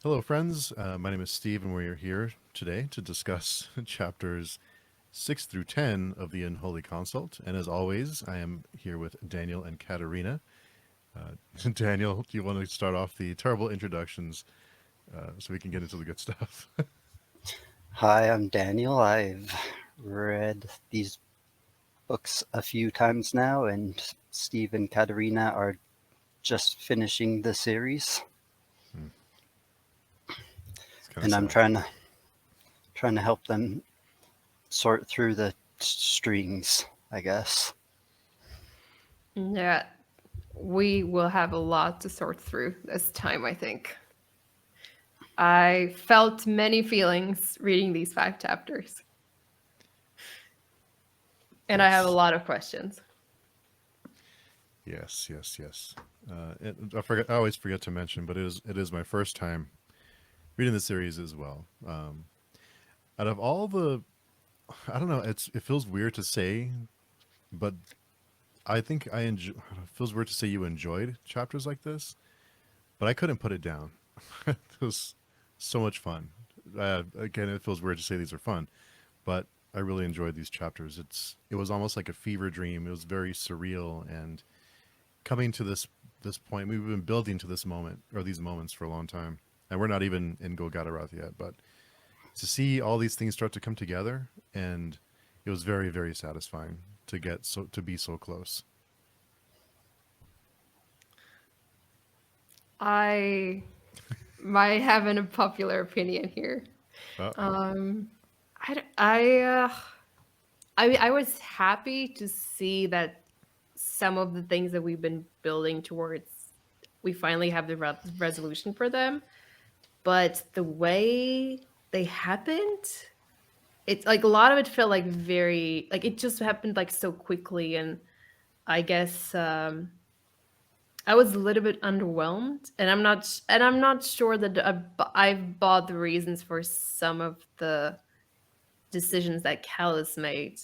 Hello, friends. My name is Steve, and we're here today to discuss chapters 6 through 10 of the Unholy Consult. And as always, I am here with Daniel and Katerina. Daniel, do you want to start off the terrible introductions so we can get into the good stuff? Hi, I'm Daniel. I've read these books a few times now, and Steve and Katerina are just finishing the series, Hmm, it's kind of and I'm sad. trying to help them sort through the strings, I guess. Yeah, we will have a lot to sort through this time, I think. I felt many feelings reading these 5 chapters, and I have a Yes, lot of questions. yes. I always forget to mention, but it is my first time reading the series as well. Out of all the, I don't know, it feels weird to say, but I think I enjoy. It feels weird to say you enjoyed chapters like this, but I couldn't put it down. It was so much fun. Again, it feels weird to say these are fun, but I really enjoyed these chapters. It was almost like a fever dream. It was very surreal, and coming to this point, we've been building to this moment or these moments for a long time, and we're not even in Golgotha yet. But to see all these things start to come together, and it was very satisfying to be so close. I might have an unpopular opinion here. Uh oh. Um, I, d- I was happy to see that some of the things that we've been building towards, we finally have the resolution for them. But the way they happened, it's like a lot of it felt like very like it just happened like so quickly, and I guess I was a little bit underwhelmed, and I'm not sure that I've bought the reasons for some of the decisions that Callus made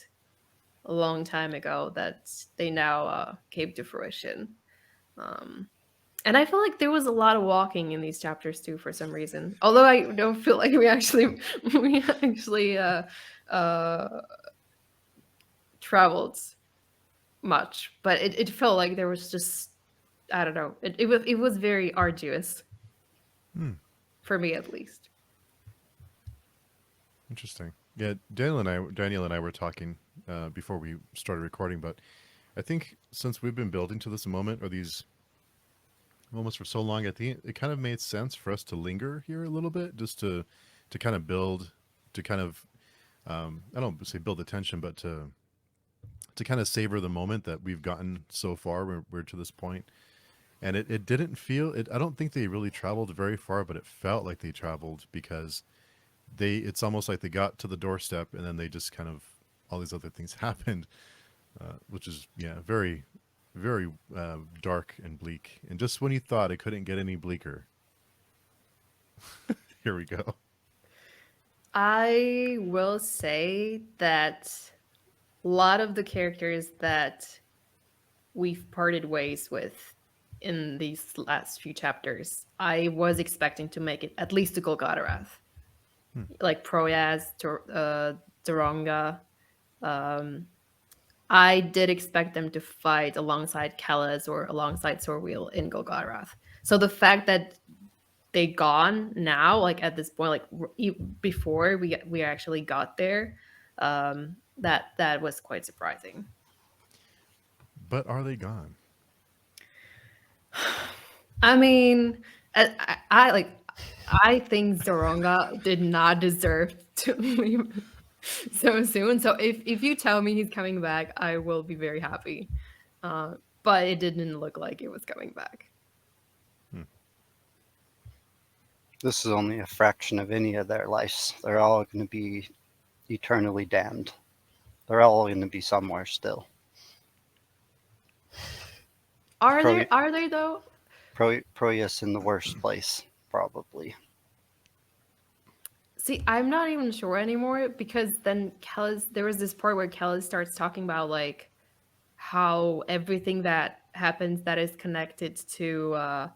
a long time ago that they now came to fruition. Um, and I feel like there was a lot of walking in these chapters too, for some reason. Although I don't feel like we actually uh, traveled much, but it felt like there was just I don't know. It was very arduous Hmm. for me at least. Interesting. Yeah, Daniel and I were talking before we started recording, but I think since we've been building to this moment or these moments for so long, I think it kind of made sense for us to linger here a little bit, just to kind of build, to kind of I don't say build attention, but to kind of savor the moment that we've gotten so far. We're to this point, and it didn't feel it. I don't think they really traveled very far, but it felt like they traveled because it's almost like they got to the doorstep and then they just kind of all these other things happened, which is yeah very dark and bleak. And just when you thought it couldn't get any bleaker, here we go. I will say that a lot of the characters that we've parted ways with in these last few chapters, I was expecting to make it at least to Golgotha, Hmm. like Proyas, Daronga. Um, I did expect them to fight alongside Kellis or alongside Sorwheel in Golgotha. So the fact that they gone now, like at this point, like before we actually got there, that was quite surprising. But are they gone? I mean, I like. I think Zoronga did not deserve to leave so soon. So if you tell me he's coming back, I will be very happy. Uh, but it didn't look like it was coming back. Hmm. This is only a fraction of any of their lives. They're all going to be eternally damned. They're all going to be somewhere still. Pro, Are they though? Proyas in the worst place, probably. See, I'm not even sure anymore because then Kellis, there was this part where Kellis starts talking about like how everything that happens that is connected to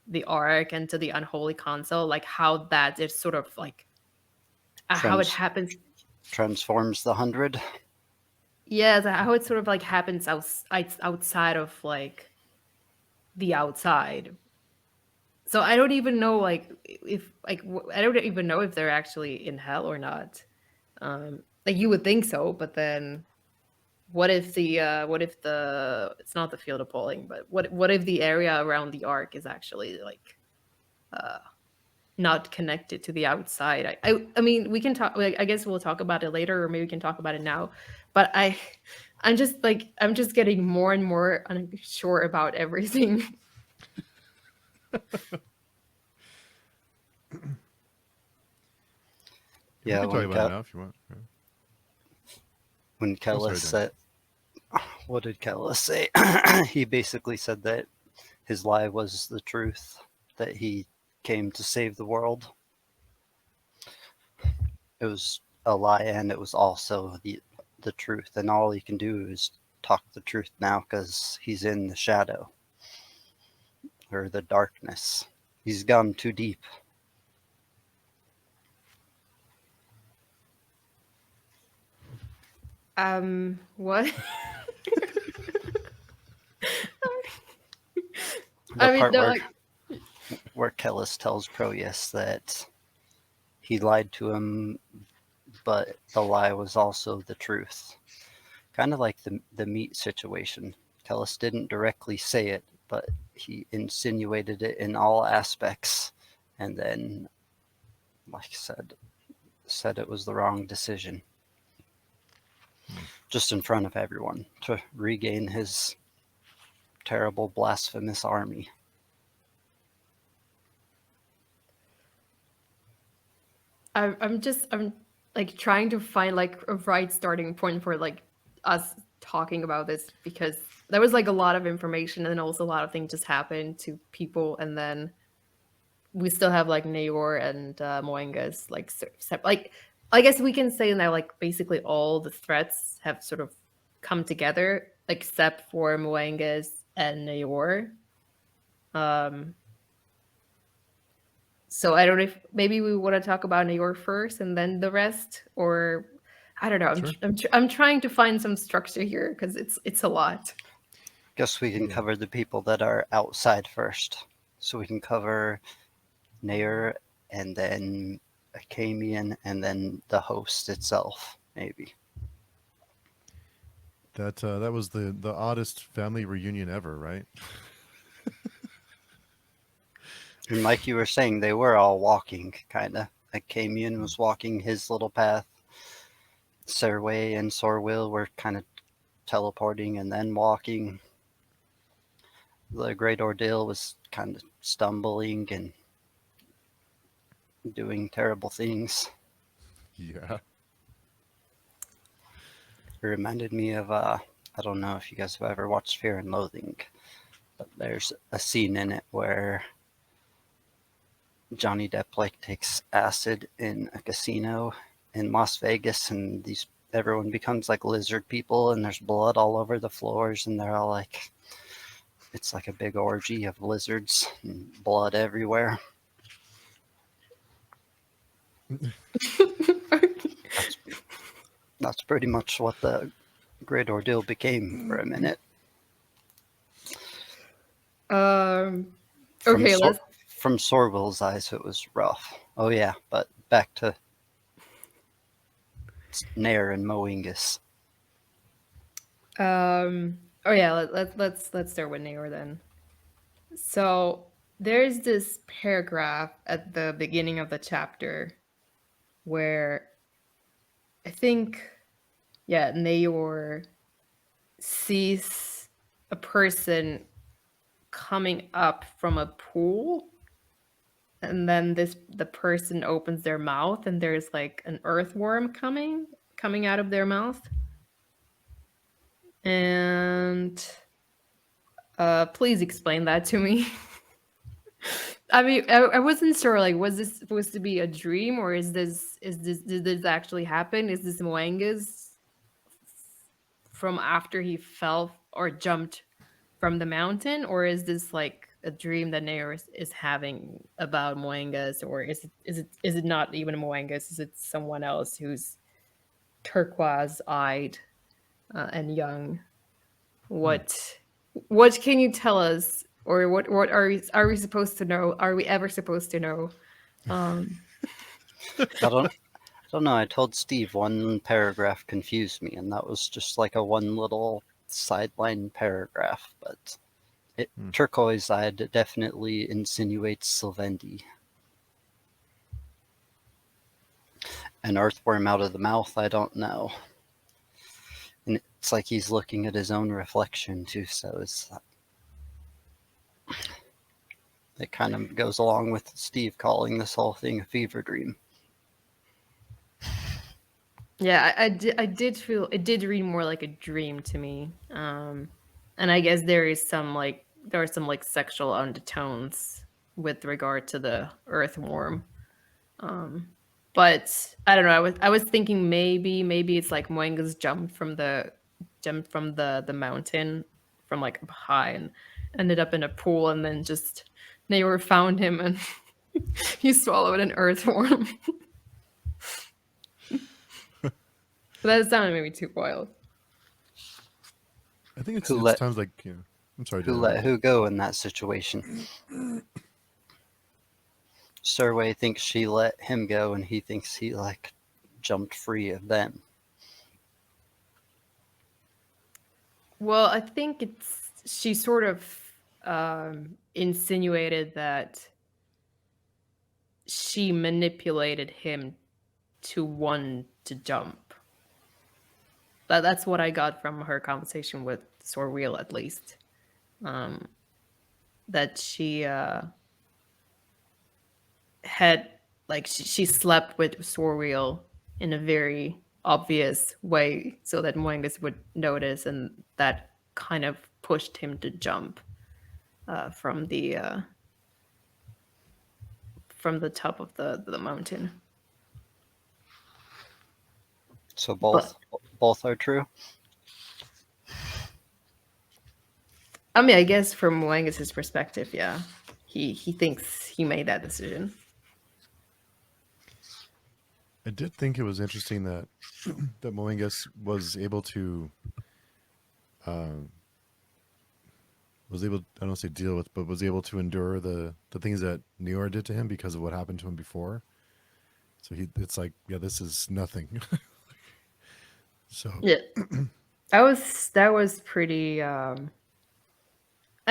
the Ark and to the Unholy Council, like how that is sort of like how it Trans happens. transforms the 100. Yeah, how it sort of like happens outside of like the outside. So I don't even know like if like I don't even know if they're actually in hell or not. Like you would think so, but then what if the it's not the field of polling, but what if the area around the ark is actually like uh not connected to the outside? I mean we can talk, like, I guess we'll talk about it later, or maybe we can talk about it now. But I'm just getting more and more unsure about everything. We Yeah, can talk about it now if you want. Yeah. when Oh, Kellis sorry, Dan. said, what did Kellis say? He basically said that his lie was the truth, that he came to save the world. It was a lie, and it was also the truth. And all he can do is talk the truth now because he's in the shadow or the darkness. He's gone too deep. What? The I mean, part no, like, where Kellis tells Proyas that he lied to him, but the lie was also the truth. Kind of like the meat situation. Kellis didn't directly say it, but he insinuated it in all aspects, and then, like I said it was the wrong decision, just in front of everyone, to regain his terrible, blasphemous army. I'm like trying to find like a right starting point for like us talking about this, because there was like a lot of information and also a lot of things just happened to people, and then we still have like Nayor and Moengas like like I guess we can say now like basically all the threats have sort of come together except for Moengas and Nayor. Um, So I don't know if maybe we want to talk about New York first and then the rest, or I don't know. Sure. I'm trying to find some structure here because it's a lot. Guess we can Yeah. cover the people that are outside first. So we can cover Nair and then Akamian and then the host itself, maybe. That was the oddest family reunion ever, right? And like you were saying, they were all walking, kind of. Akamian was walking his little path. Serway and Sorwil were kind of teleporting and then walking. The Great Ordeal was kind of stumbling and doing terrible things. Yeah. It reminded me of, I don't know if you guys have ever watched Fear and Loathing, but there's a scene in it where Johnny Depp like takes acid in a casino in Las Vegas, and everyone becomes like lizard people, and there's blood all over the floors, and they're all like, it's like a big orgy of lizards and blood everywhere. That's that's pretty much what the Great Ordeal became for a minute. um. From Okay. Let's. from Sorwell's eyes, it was rough. Oh yeah, but back to Nair and Moingus. Oh yeah. Let's start with Nayor then. So there's this paragraph at the beginning of the chapter where I think, yeah, Nayor sees a person coming up from a pool, and then the person opens their mouth and there's like an earthworm coming out of their mouth. And please explain that to me. I mean, I wasn't sure, like, was this supposed to be a dream, or did this actually happen? Is this Moangas from after he fell or jumped from the mountain, or is this like a dream that Nair is having about Moengas, or is it not even Moengas? Is it someone else who's turquoise eyed and young? Hmm. What can you tell us, or what are we supposed to know? Are we ever supposed to know? Um, I don't know. I told Steve one paragraph confused me, and that was just like a one little sideline paragraph. But Hmm. turquoise eyed definitely insinuates Sylvendi. An earthworm out of the mouth, I don't know. And it's like he's looking at his own reflection too, so it kind of goes along with Steve calling this whole thing a fever dream. yeah, I did feel it did read more like a dream to me. And I guess there are some like sexual undertones with regard to the earthworm. Um, but I don't know. I was thinking maybe it's like Moenga's jumped from the mountain from like up high and ended up in a pool, and then just Nayor found him and he swallowed an earthworm. That sounded maybe too wild. I think Who it's let times like I'm sorry, who Daniel. Go let ahead. who go in that situation? Surway thinks she let him go, and he thinks he like jumped free of them. Well, I think she sort of insinuated that she manipulated him to want to jump. That's what I got from her conversation with Sorwheel, at least. Um, that she had like she slept with Sorwheel in a very obvious way, so that Moengus would notice, and that kind of pushed him to jump from the top of the mountain. So But both are true. I mean, I guess from Moengus's perspective, yeah, he thinks he made that decision. I did think it was interesting that that Moengus uh, was able I don't say deal with, but was able to endure the things that Nior did to him because of what happened to him before. So it's like, yeah, this is nothing. So Yeah, that was pretty. I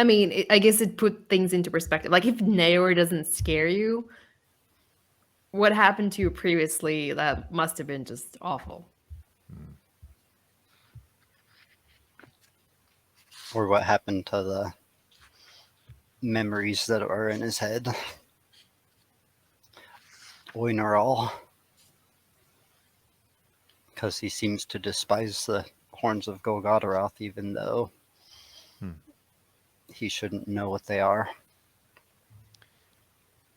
mean, I guess it put things into perspective. Like if Naor doesn't scare you, what happened to you previously? That must have been just awful. Or what happened to the memories that are in his head. Oineral, because he seems to despise the horns of Golgothroth, even though hmm. he shouldn't know what they are.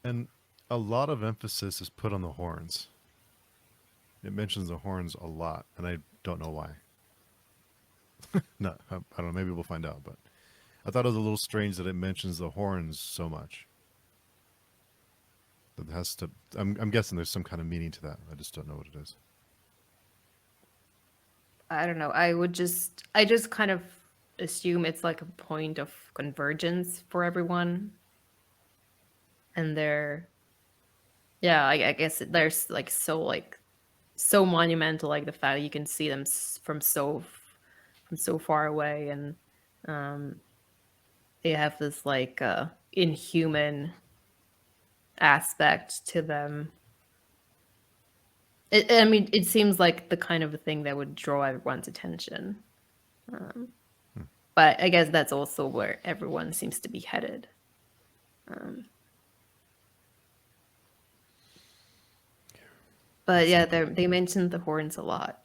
And a lot of emphasis is put on the horns. It mentions the horns a lot, and I don't know why. No, I don't know. Maybe we'll find out. But I thought it was a little strange that it mentions the horns so much. That has to. I'm guessing there's some kind of meaning to that. I just don't know what it is. I don't know. I just kind of assume it's like a point of convergence for everyone, and yeah, I guess there's so monumental, like the fact that you can see them from so far away, and um, they have this like inhuman aspect to them. I mean, it seems like the kind of a thing that would draw everyone's attention. Um, Hmm. but I guess that's also where everyone seems to be headed. Um, but Let's yeah, see. they mentioned the horns a lot.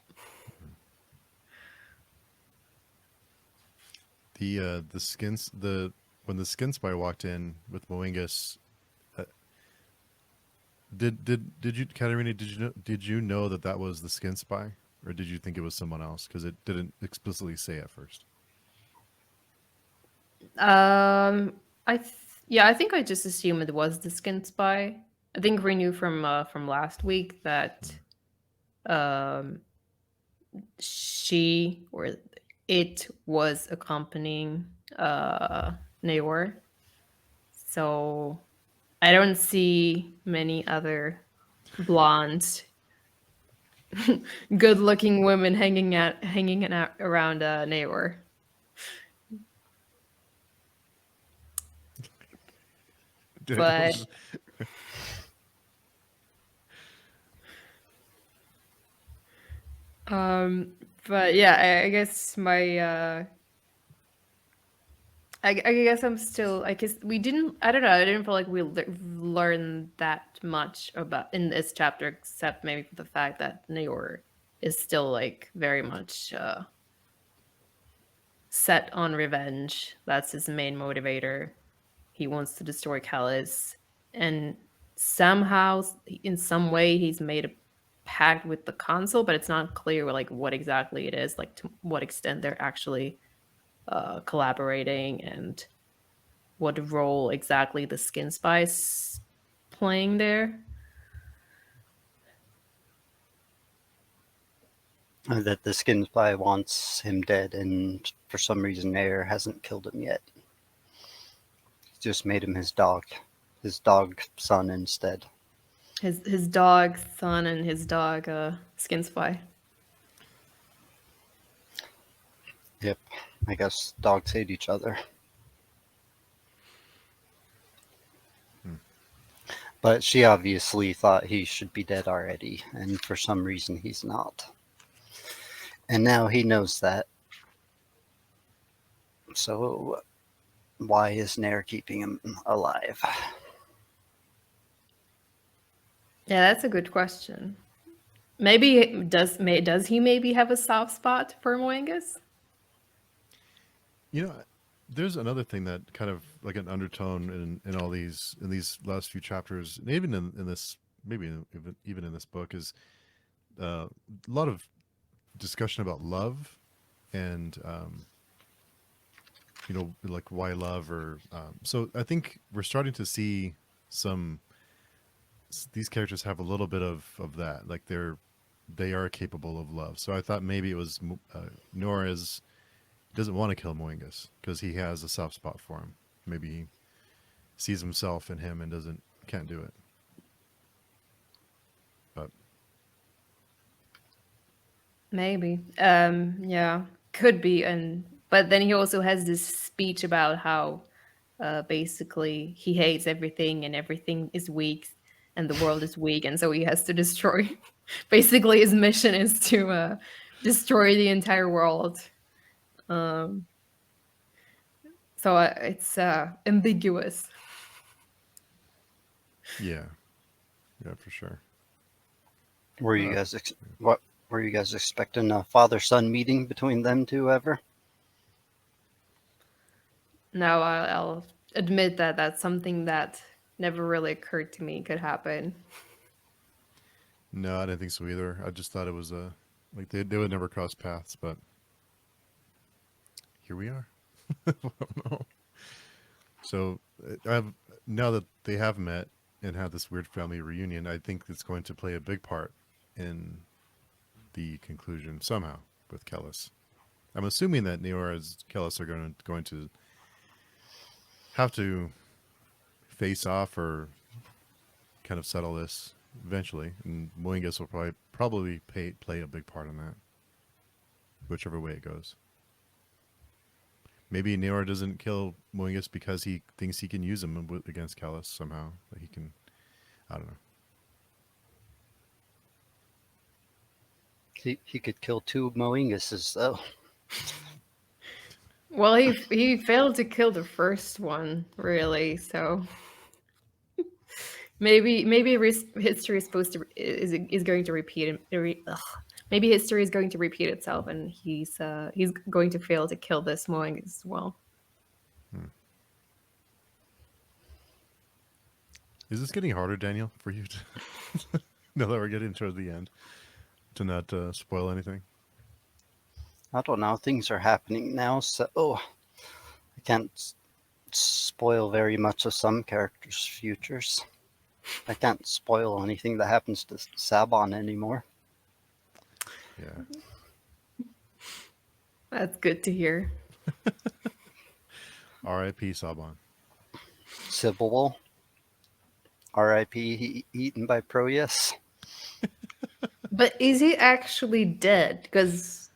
The skins the when the skin spy walked in with Moengus, uh, did you, Katerina, did you know that that was the skin spy, or did you think it was someone else? Because it didn't explicitly say at first. Um, Yeah, I think I just assumed it was the skin spy. I think we knew from last week that um she or it was accompanying Naor. So I don't see many other blonde, good-looking women around Naor. But Daniel's um, but yeah, I guess my I guess I'm still. I guess we didn't. I don't know. I didn't feel like we learned that much about in this chapter, except maybe for the fact that Naor is still like very much set on revenge. That's his main motivator. He wants to destroy Callus, and somehow, in some way, he's made a pact with the council, but it's not clear like what exactly it is, like to what extent they're actually collaborating and what role exactly the skin spice playing there. That the skin spy wants him dead, and for some reason Air hasn't killed him yet. He's just made him his dog son instead. His dog son and his dog skin spy. Yep, I guess dogs hate each other. But she obviously thought he should be dead already, and for some reason he's not. And now he knows that. So why is Nair keeping him alive? Yeah, that's a good question. Maybe does he maybe have a soft spot for Moengus? You know, there's another thing that kind of like an undertone in all these in these last few chapters, and even in this maybe even in this book is a lot of discussion about love and like why love or so I think we're starting to see some these characters have a little bit of that, like they are capable of love. So I thought maybe it was Nora's doesn't want to kill Moingus because he has a soft spot for him. Maybe he sees himself in him and can't do it. But Maybe. Yeah, could be. And but then he also has this speech about how basically he hates everything and everything is weak and the world is weak, and so he has to destroy. Basically, his mission is to destroy the entire world. Um, so it's ambiguous. yeah, yeah, for sure. Were you guys what were you guys expecting a father-son meeting between them two ever? Now I'll admit that that's something that never really occurred to me could happen. No, I didn't think so either. I just thought it was like they would never cross paths, but here we are. I don't know. So I've now that they have met and had this weird family reunion, I think it's going to play a big part in the conclusion somehow with Kellis. I'm assuming that Neora's Kellis are going to have to face off or kind of settle this eventually, and Moingus will probably play a big part in that, whichever way it goes. Maybe Neora doesn't kill Moingus because he thinks he can use him against Kellis somehow. That he can, I don't know. He could kill two Moinguses though. Well, he failed to kill the first one, really. So maybe history is supposed to is going to repeat maybe history is going to repeat itself, and he's going to fail to kill this Moing as well. Is this getting harder, Daniel, for you to now that we're getting towards the end to not spoil anything? I don't know. Things are happening now, so I can't spoil very much of some characters' futures. I can't spoil anything that happens to Sabon anymore. Yeah. That's good to hear. R.I.P. Saban. Sybil, R.I.P. Eaten by Proyas. But is he actually dead? Because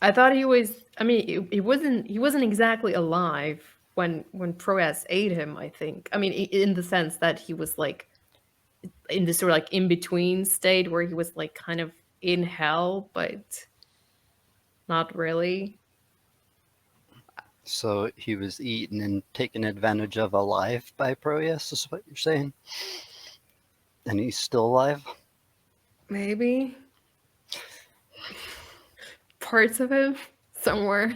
I thought he was. I mean, he wasn't. He wasn't exactly alive when Proas ate him. I think. I mean, in the sense that he was like in this sort of like in between state where he was like kind of in hell, but not really. So he was eaten and taken advantage of alive by Proyas, is what you're saying? And he's still alive? Maybe parts of him somewhere.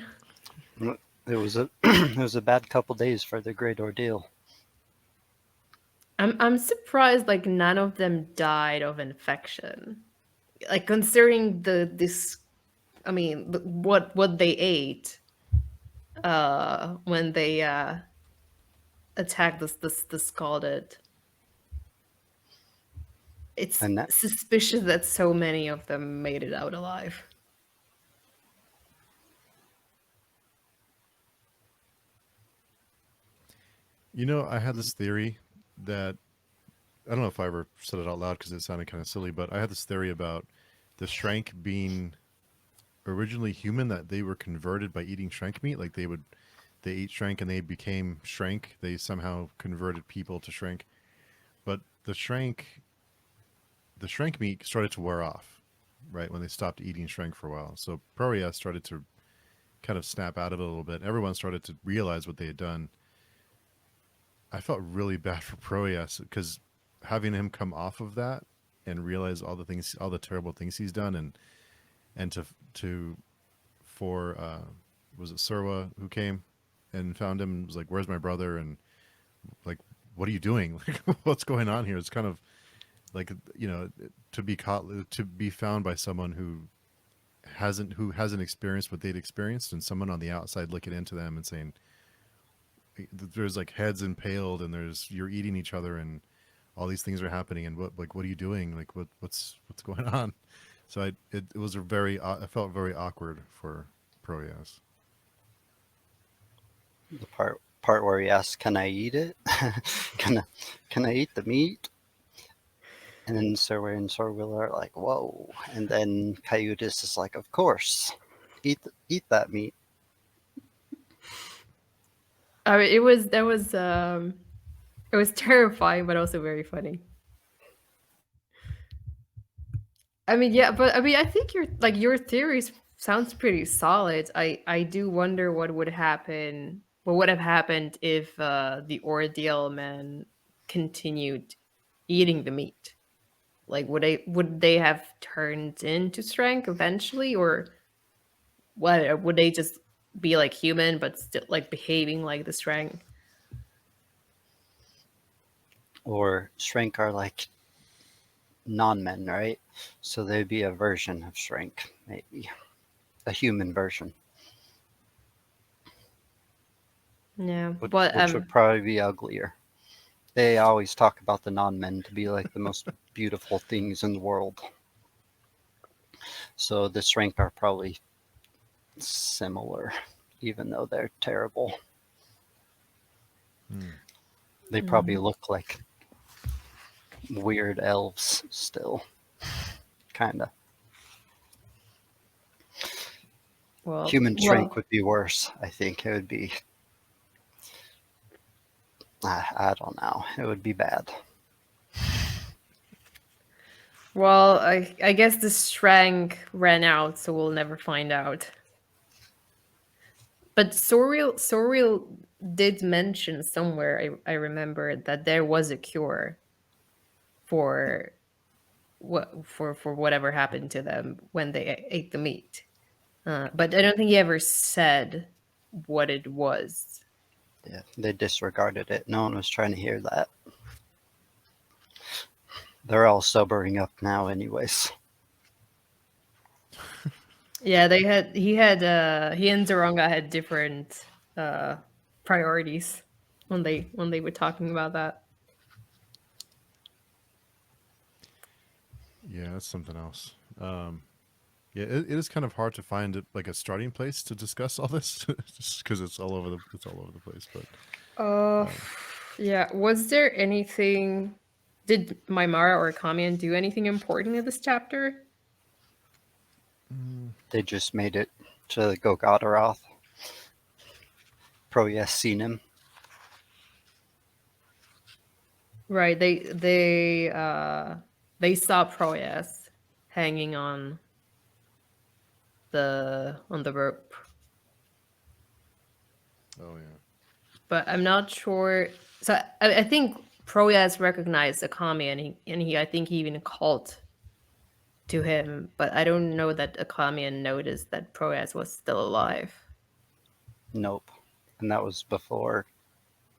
It was a it was a bad couple days for the Great Ordeal. I'm surprised like none of them died of infection. Like considering this, I mean, what they ate when they attacked the scalded. It's And that suspicious that so many of them made it out alive. You know, I had this theory that I don't know if I ever said it out loud because it sounded kind of silly, but I had this theory about the Shrank being originally human, that they were converted by eating Shrank meat. Like they ate Shrank and they became Shrank. They somehow converted people to Shrank. But the Shrank meat started to wear off, right, when they stopped eating Shrank for a while. So Proria started to kind of snap out of it a little bit. Everyone started to realize what they had done. I felt really bad for Proyas because having him come off of that and realize all the things, all the terrible things he's done, and to for was it Surwa who came and found him and was like, "Where's my brother?" and like, "What are you doing? Like, what's going on here?" It's kind of like, you know, to be caught, to be found by someone who hasn't experienced what they'd experienced, and someone on the outside looking into them and saying, there's like heads impaled and there's you're eating each other and all these things are happening, and what are you doing, like what's going on. So it was a very I felt very awkward for Proyas. the part where he asks, "Can I eat it? Can I eat the meat?" And then Surway and Sorwill are like, "Whoa!" And then Coyotes is like, "Of course, eat that meat." I mean, it was terrifying, but also very funny. I mean, yeah, but I mean, I think your theories sounds pretty solid. I do wonder what would happen. What would have happened if the ordeal men continued eating the meat? Like, would they have turned into strength eventually, or what? Would they just be like human but still like behaving like the strength? Or Shrink are like non-men, right? So they'd be a version of Shrink, maybe a human version, Yeah, but which would probably be uglier. They always talk about the non-men to be like the most beautiful things in the world. So the Shrink are probably similar, even though they're terrible. They probably look like weird elves still, kind of. Human Shrink would be worse, I think. It would be, I don't know. It would be bad. well, I guess the strength ran out, so we'll never find out. But Soril did mention somewhere, I remember, that there was a cure for for whatever happened to them when they ate the meat. But I don't think he ever said what it was. Yeah, they disregarded it. No one was trying to hear that. They're all sobering up now, anyways. Yeah, he and Zoronga had different priorities. when they were talking about that. Yeah, that's something else. Yeah, it is kind of hard to find like a starting place to discuss all this, just because it's all over the place. But Uh, um, yeah. Was there anything? Did Maimara or Kamian do anything important in this chapter? They just made it to Golgotharoth. Proyas seen him. Right. They saw Proyas hanging on the rope, oh yeah, but I'm not sure. So I think Proyas recognized Akami, and he I think he even called to him, but I don't know that Akami noticed that Proyas was still alive. Nope. And that was before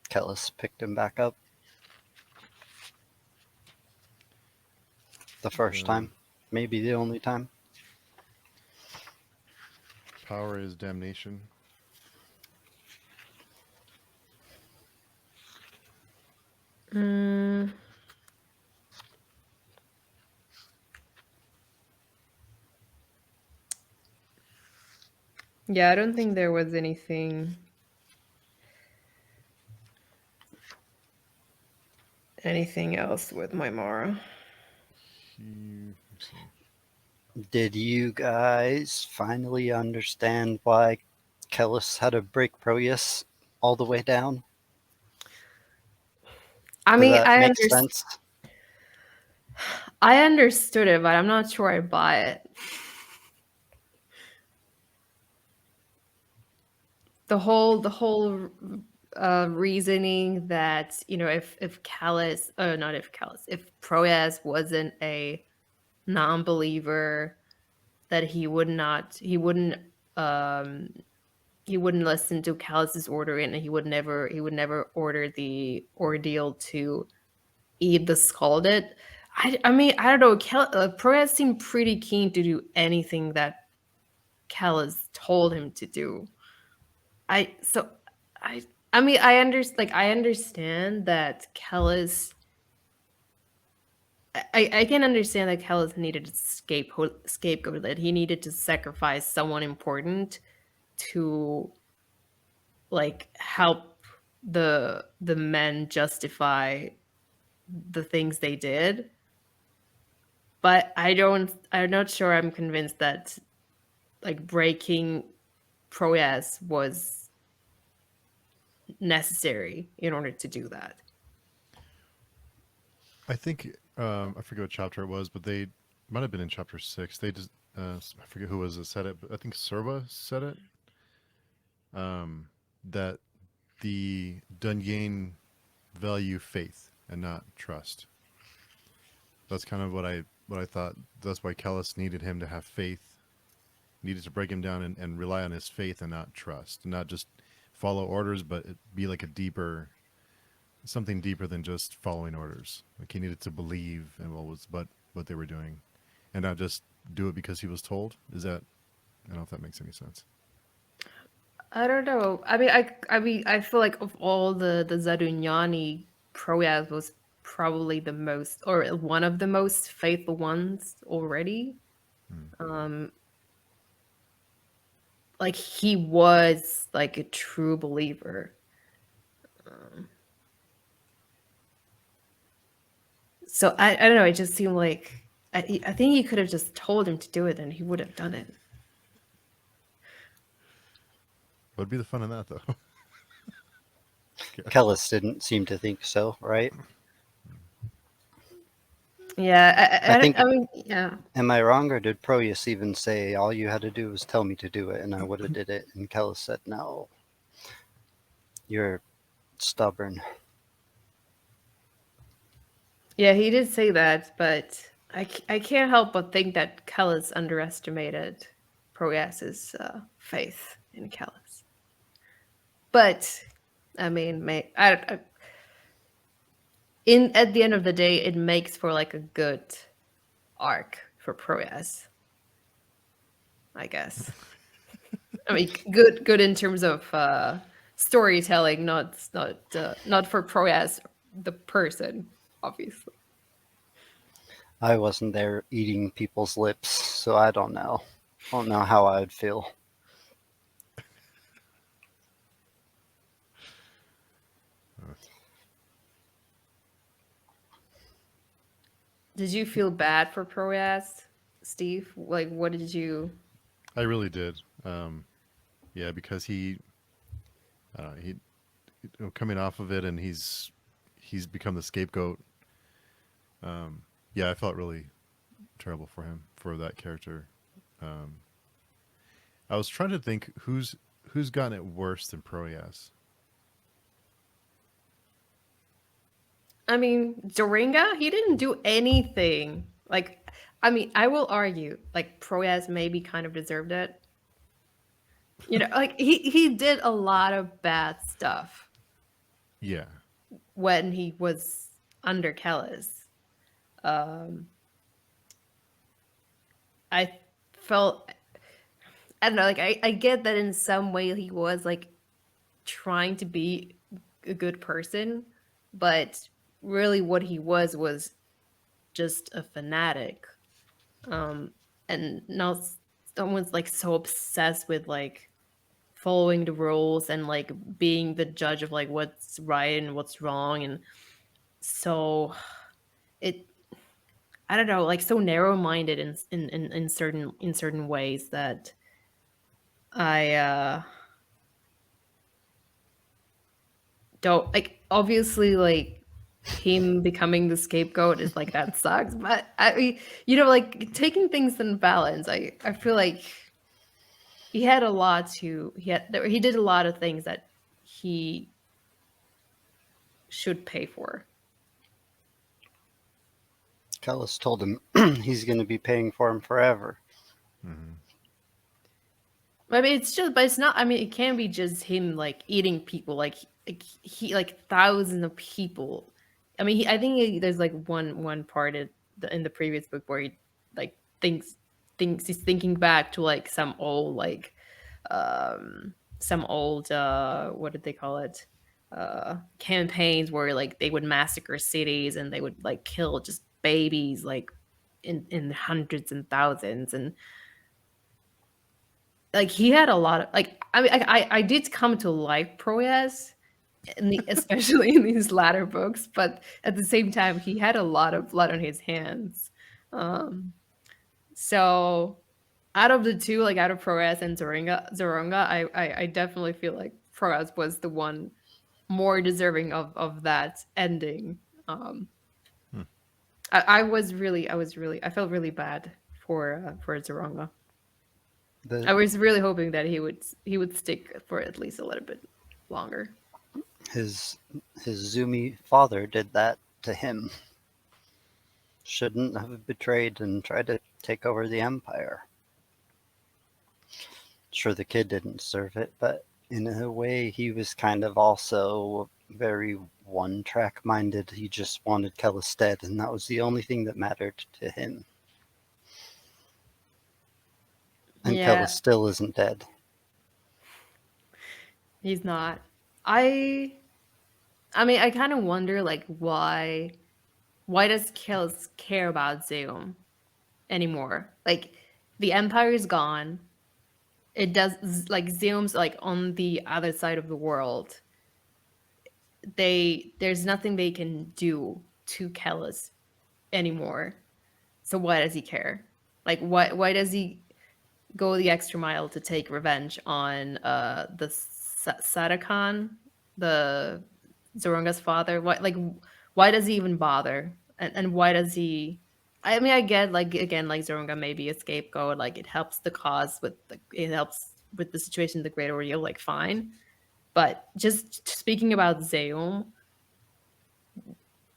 Kellis picked him back up. The first the time. Maybe the only time. power is damnation. Mm. Yeah, I don't think there was anything else with Maimara. Let's see. Did you guys finally understand why Kellis had to break Proyas all the way down? I Does mean, that make sense? I understood it, but I'm not sure I buy it. The whole reasoning that, you know, if Callus, not if Callus, if Proyas wasn't a non-believer, that um he wouldn't listen to Callus's order, and he would never order the ordeal to eat the scalded. I mean, I don't know. Proyas seemed pretty keen to do anything that Callus told him to do. I so I mean, I understand that Kellis. I can understand that Kellis needed a scapegoat, that he needed to sacrifice someone important to like help the men justify the things they did. But I'm not sure I'm convinced that like breaking Proyas was necessary in order to do that. I think I forget what chapter it was, but they might have been in chapter 6. They just I forget who was it said it, but I think Serva said it. That the Dunyan value faith and not trust. That's kind of what I thought. That's why Kellis needed him to have faith, needed to break him down and rely on his faith and not trust, not just follow orders, but it be like a deeper, something deeper than just following orders. Like he needed to believe in what they were doing, and not just do it because he was told. Is that, I don't know if that makes any sense. I don't know. I mean, I feel like of all the Zadunyani, Proyas was probably the most, or one of the most faithful ones already. Hmm. Um, like he was like a true believer. Um, so I don't know. It just seemed like I think he could have just told him to do it, and he would have done it. What'd be the fun in that, though? Kellis didn't seem to think so, right? Yeah, I think, I mean, yeah. am I wrong, or did Proyas even say, all you had to do was tell me to do it and I would have did it? And Kellis said, no, you're stubborn. Yeah, he did say that, but I can't help but think that Kellis underestimated Proyas's faith in Kellis. But I mean, in at the end of the day, it makes for like a good arc for Proyas, I guess. I mean, good in terms of storytelling, not for Proyas the person, obviously. I wasn't there eating people's lips, so I don't know. I don't know how I would feel. Did you feel bad for Proyas, Steve? Like, what did you? I really did. Yeah, because he coming off of it, and he's become the scapegoat. Yeah, I felt really terrible for him, for that character. Um, I was trying to think who's gotten it worse than Proyas. I mean, Doringa, he didn't do anything. Like, I mean, I will argue, like, Proyas maybe kind of deserved it. You know, like he did a lot of bad stuff Yeah, when he was under Kellis. Um, I felt, I don't know, like I get that in some way he was like trying to be a good person, but really what he was just a fanatic. Um, and now someone's like so obsessed with like following the rules and like being the judge of like what's right and what's wrong, and so it, I don't know, like so narrow minded in certain ways that I don't like, obviously like him becoming the scapegoat is like that sucks, but I, you know, like taking things in balance, I feel like he had a lot to, he did a lot of things that he should pay for. Kellis told him he's going to be paying for him forever. hmm I mean, it's just, but it's not. I mean, it can't be just him like eating people, like he like thousands of people. I mean, I think there's like one part in the previous book where he like thinks he's thinking back to like some old what did they call it, campaigns where like they would massacre cities and they would like kill just babies like in hundreds and thousands, and like he had a lot of like, I mean, I did come to like Proyas especially in these latter books, but at the same time he had a lot of blood on his hands. um so out of the two, like out of Proyas and Zoronga, I definitely feel like Proyas was the one more deserving of that ending. um Hmm. I felt really bad for Zoronga. The, I was really hoping that he would stick for at least a little bit longer. his his Zoomy father did that to him. Shouldn't have betrayed and tried to take over the empire. Sure, the kid didn't deserve it, but in a way, he was kind of also very one track minded. He just wanted Kellis dead, and that was the only thing that mattered to him. And Kellis Yeah, still isn't dead. he's not. I I mean, I kind of wonder like why does Kills care about Zoom anymore? Like the Empire is gone. It does, like Zoom's like on the other side of the world. There's nothing they can do to Kellis anymore. So why does he care? Like why does he go the extra mile to take revenge on the Sadakan, the Zoronga's father? Why does he even bother? And why does he? I mean, I get like again, like Zoronga may be a scapegoat. Like it helps the cause it helps with the situation, the great ordeal. Like fine, but just speaking about Zeum,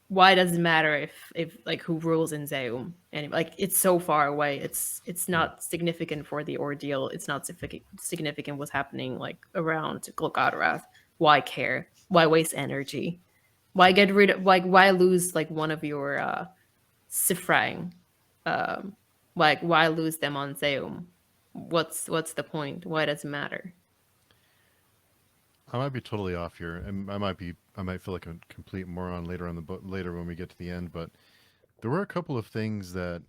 why does it matter if like who rules in Zeum? And like it's so far away. It's Hmm. not significant for the ordeal. It's not significant what's happening like around Golgotha. Why care? Why waste energy? Why get rid of, like why lose like one of your Sifrang? Um like why lose them on Zeum? What's the point? Why does it matter? I might be totally off here, and I might feel like a complete moron later on the book, later when we get to the end. But there were a couple of things that,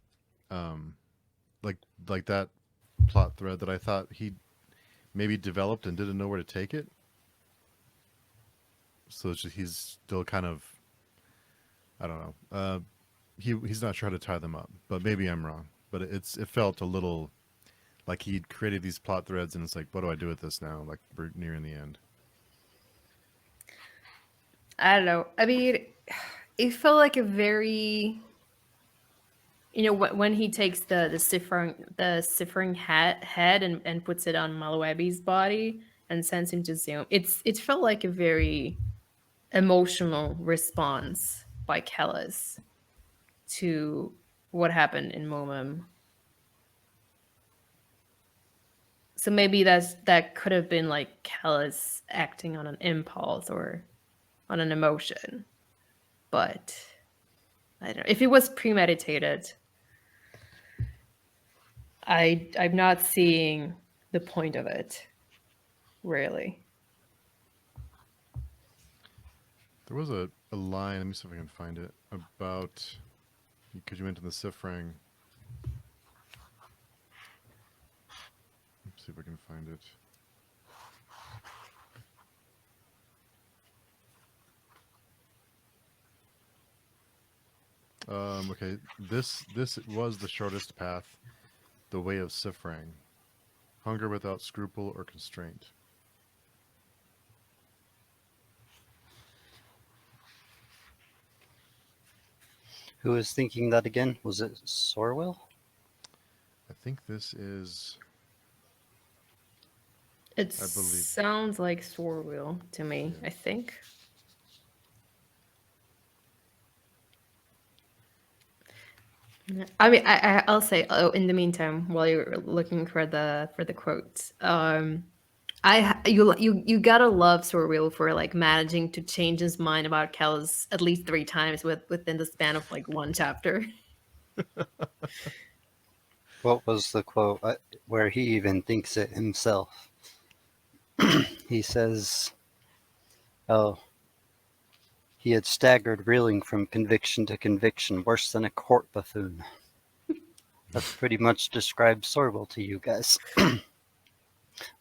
um, like that plot thread that I thought he maybe developed and didn't know where to take it. So it's just, he's still kind of, I don't know. He's not sure how to tie them up, but maybe I'm wrong. But it felt a little like he'd created these plot threads, and it's like, what do I do with this now? Like we're nearing the end. I don't know. I mean, it felt like a very, when he takes the ciphering head and puts it on Malawebi's body and sends him to Zoom. It felt like a very emotional response by Kellis to what happened in Momum. So maybe that could have been like Kellis acting on an impulse or on an emotion, but I don't know if it was premeditated. I'm not seeing the point of it, really. There was a line. Let me see if I can find it about because you mentioned the Sifrang. Let's see if I can find it. Okay, this was the shortest path, the way of Sifrang, hunger without scruple or constraint. Who was thinking that again? Was it Sorwell? I think this is, It I believe, sounds like Sorwheel to me, yeah. I think. I mean, I'll say. Oh, in the meantime, while you're looking for the quote, you gotta love Sorwheel for like managing to change his mind about Kellis at least 3 times within the span of like one chapter. What was the quote where he even thinks it himself? He says, oh, he had staggered, reeling from conviction to conviction, worse than a court buffoon. That pretty much describes Sorwell to you guys.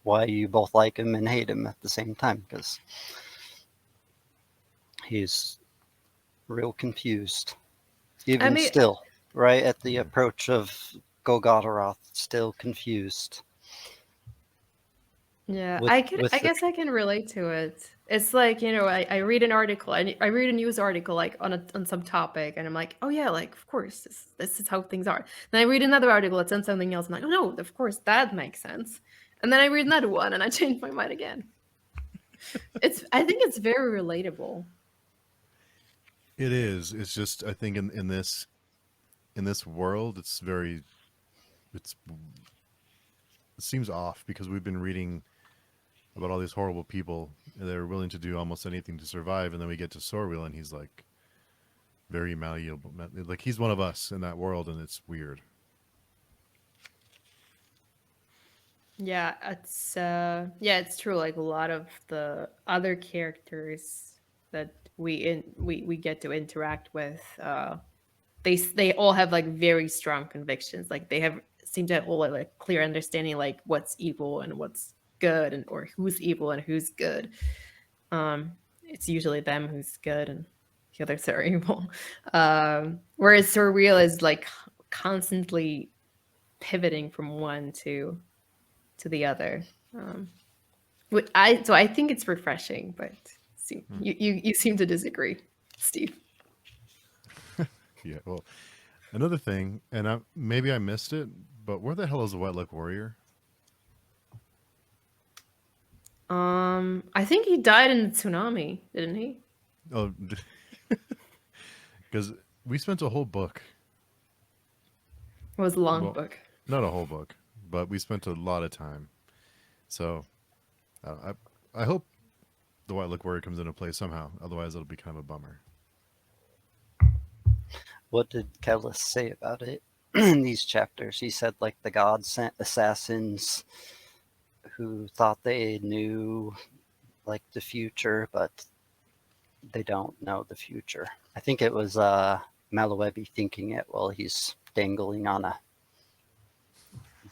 Why you both like him and hate him at the same time, because he's real confused. I Even mean, still, right at the Yeah. approach of Golgotharoth, still confused. yeah, With I with the guess I can relate to it. It's like, I read an article, I read a news article like on some topic, and I'm like, oh yeah, like of course this is how things are. Then I read another article that's on something else, and I'm like, oh no, of course that makes sense. And then I read another one, and I change my mind again. I think it's very relatable. It is. It's just I think in this world, it's it seems off because we've been reading about all these horrible people and they're willing to do almost anything to survive, and then we get to Sorwheel and he's like very malleable, like he's one of us in that world, and it's weird. It's true. Like a lot of the other characters that we get to interact with, they all have like very strong convictions. Like they have seem to have all like clear understanding like what's evil and what's good, and or who's evil and who's good. It's usually them who's good and the others are evil. Whereas Surreal is like constantly pivoting from one to the other. I think it's refreshing, but Hmm. you seem to disagree, Steve. Yeah. Well, another thing, and maybe I missed it, but where the hell is the White Luck Warrior? I think he died in the tsunami, didn't he? Oh, because we spent a whole book. It was a long Well, book. not a whole book, but we spent a lot of time. So I hope the White Luck Warrior comes into play somehow. Otherwise, it'll be kind of a bummer. what did Kellis say about it in these chapters? He said like the god sent assassins who thought they knew like the future, but they don't know the future. I think it was Malawebi thinking it while he's dangling on a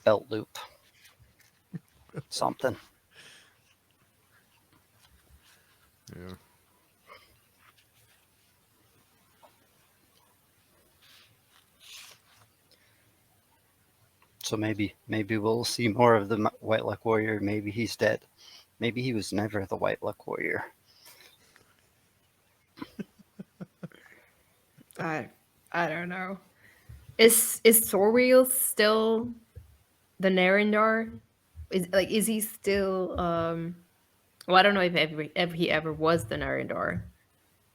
belt loop, something. Yeah. So maybe we'll see more of the White Luck Warrior. Maybe he's dead. Maybe he was never the White Luck Warrior. I I don't know. Is Thorwheel still the Narendar? Is he still well, I don't know if he ever was the Narendar,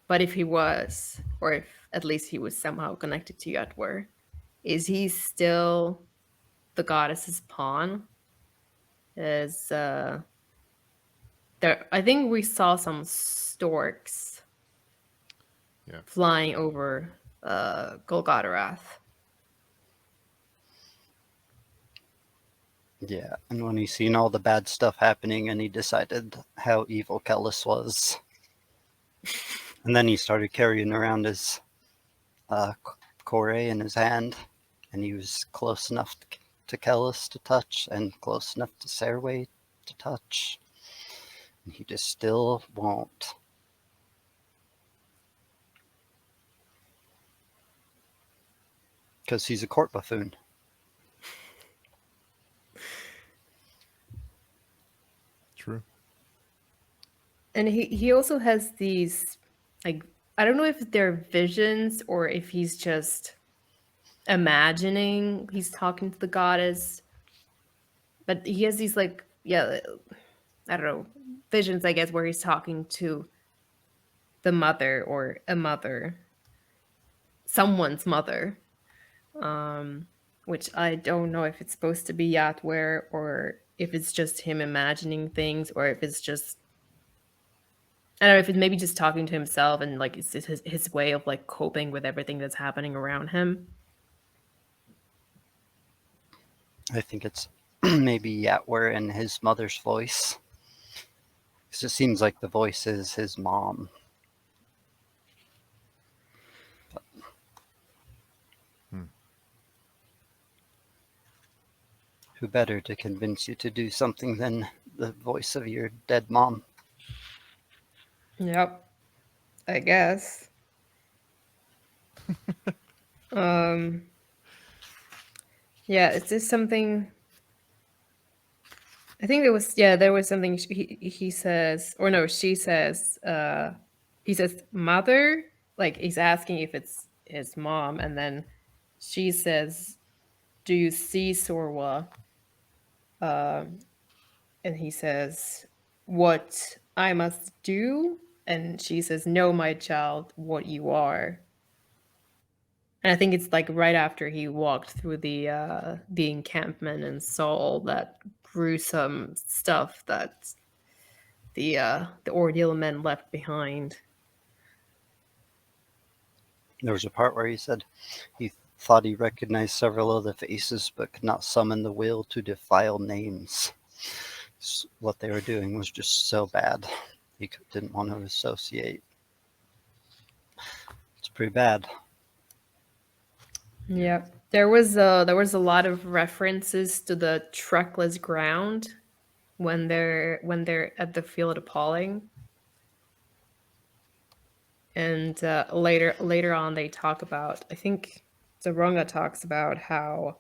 but if he was, or if at least he was somehow connected to Yatwer, is he still the goddess's pawn? Is there? I think we saw some storks Yeah. flying over Golgotarath. Yeah, and when he seen all the bad stuff happening and he decided how evil Kellis was. And then he started carrying around his Kore in his hand, and he was close enough to Kellis to touch and close enough to Serway to touch. And he just still won't. Because he's a court buffoon. True. And he also has these, like, I don't know if they're visions or if he's just imagining he's talking to the goddess, but he has these, like, yeah, I don't know, visions, I guess, where he's talking to the mother or a mother, someone's mother, um which I don't know if it's supposed to be Yatwer or if it's just him imagining things, or if it's just, I don't know, if it's maybe just talking to himself and like it's his way of like coping with everything that's happening around him. I think it's maybe Yatwer in his mother's voice. Because it seems like the voice is his mom. Who better to convince you to do something than the voice of your dead mom? Yep, I guess. um yeah, it's just something, I think there was something he says, or no, she says, he says mother, like he's asking if it's his mom, and then she says, do you see Sorwa? And he says, what I must do? And she says, no, my child, what you are. And I think it's like right after he walked through the encampment and saw all that gruesome stuff that the ordeal men left behind. There was a part where he said he thought he recognized several of the faces, but could not summon the will to defile names. What they were doing was just so bad. He didn't want to associate. It's pretty bad. Yeah, there was a lot of references to the trackless ground when they're at the field appalling, and later on they talk about, I think Zaronga talks about how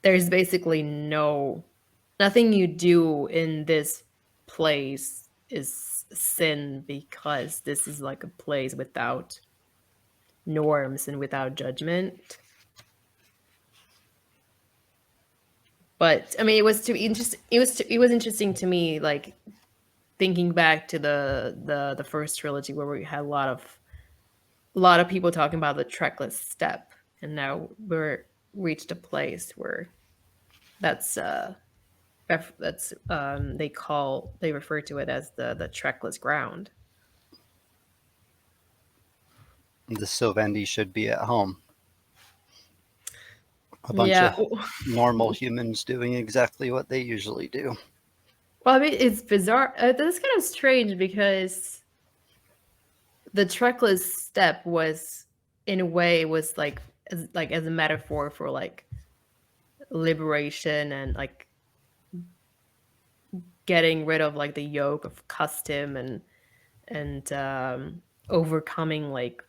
there's basically nothing you do in this place is sin, because this is like a place without norms and without judgment. But I mean, it was interesting to me, like thinking back to the first trilogy where we had a lot of people talking about the treckless step, and now we're reached a place where that's they refer to it as the treckless ground. The Sylvandi should be at home. A bunch Yeah. of normal humans doing exactly what they usually do. Well, I mean, it's bizarre. That's kind of strange because the trackless step was, in a way, was like as a metaphor for like liberation and like getting rid of like the yoke of custom and overcoming like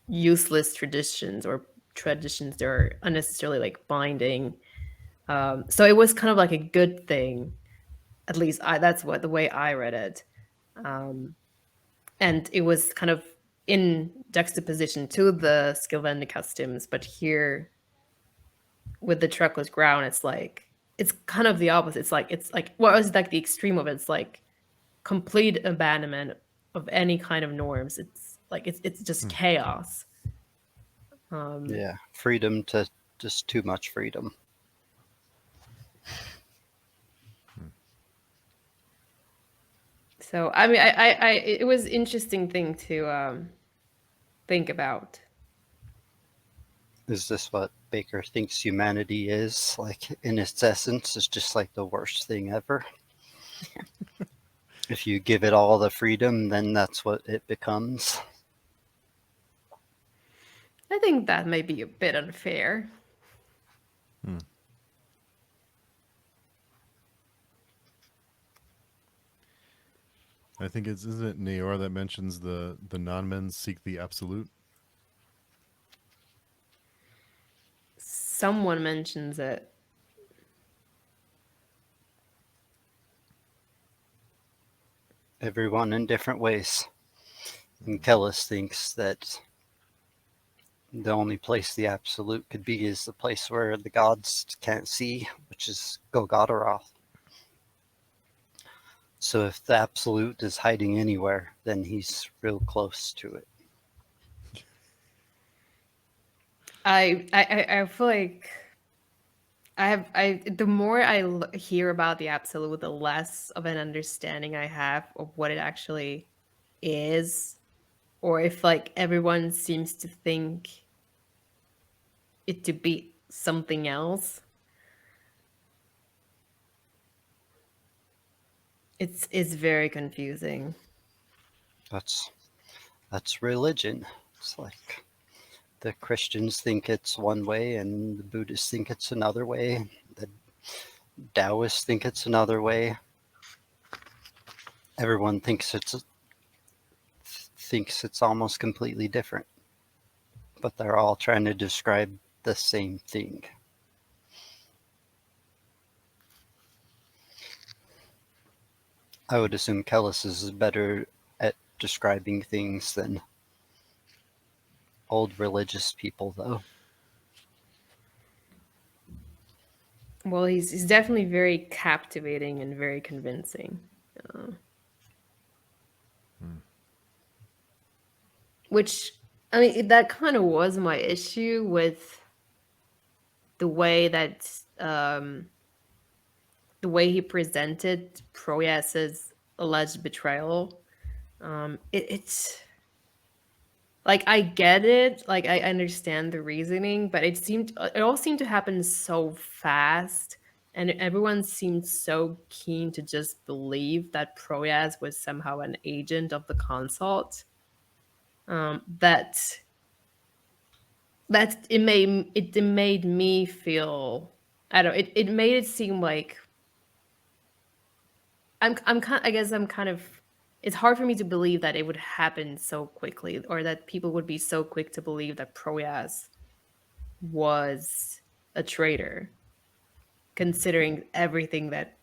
useless traditions or traditions that are unnecessarily like binding. So it was kind of like a good thing. At least that's what the way I read it. Um, and it was kind of in juxtaposition to the Skilvendi customs, but here with the truckless ground, it's kind of the opposite. It's like well, it's like the extreme of it. It's like complete abandonment of any kind of norms. It's like it's just chaos. Yeah, freedom to just too much freedom. So I mean, I it was interesting thing to think about. Is this what Baker thinks humanity is? Like, in its essence, it's just like the worst thing ever. If you give it all the freedom, then that's what it becomes. I think that may be a bit unfair. I think isn't it Neor that mentions the non-men seek the absolute? Someone mentions it. Everyone in different ways. And Kellis thinks that the only place the absolute could be is the place where the gods can't see, which is Golgotha. So if the absolute is hiding anywhere, then he's real close to it. I feel like the more I hear about the absolute, the less of an understanding I have of what it actually is, or if like everyone seems to think it to be something else. It's very confusing. That's religion. It's like the Christians think it's one way and the Buddhists think it's another way. The Taoists think it's another way. Everyone thinks it's almost completely different, but they're all trying to describe the same thing. I would assume Kellis is better at describing things than old religious people, though. Well, he's definitely very captivating and very convincing. Which, I mean, that kind of was my issue with the way that the way he presented Proyas's alleged betrayal. It's like I get it, like I understand the reasoning, but it all seemed to happen so fast, and everyone seemed so keen to just believe that Proyas was somehow an agent of the consult. That it made me feel, I don't know, it made it seem like I'm kind I guess I'm kind of it's hard for me to believe that it would happen so quickly, or that people would be so quick to believe that Proyas was a traitor, considering everything that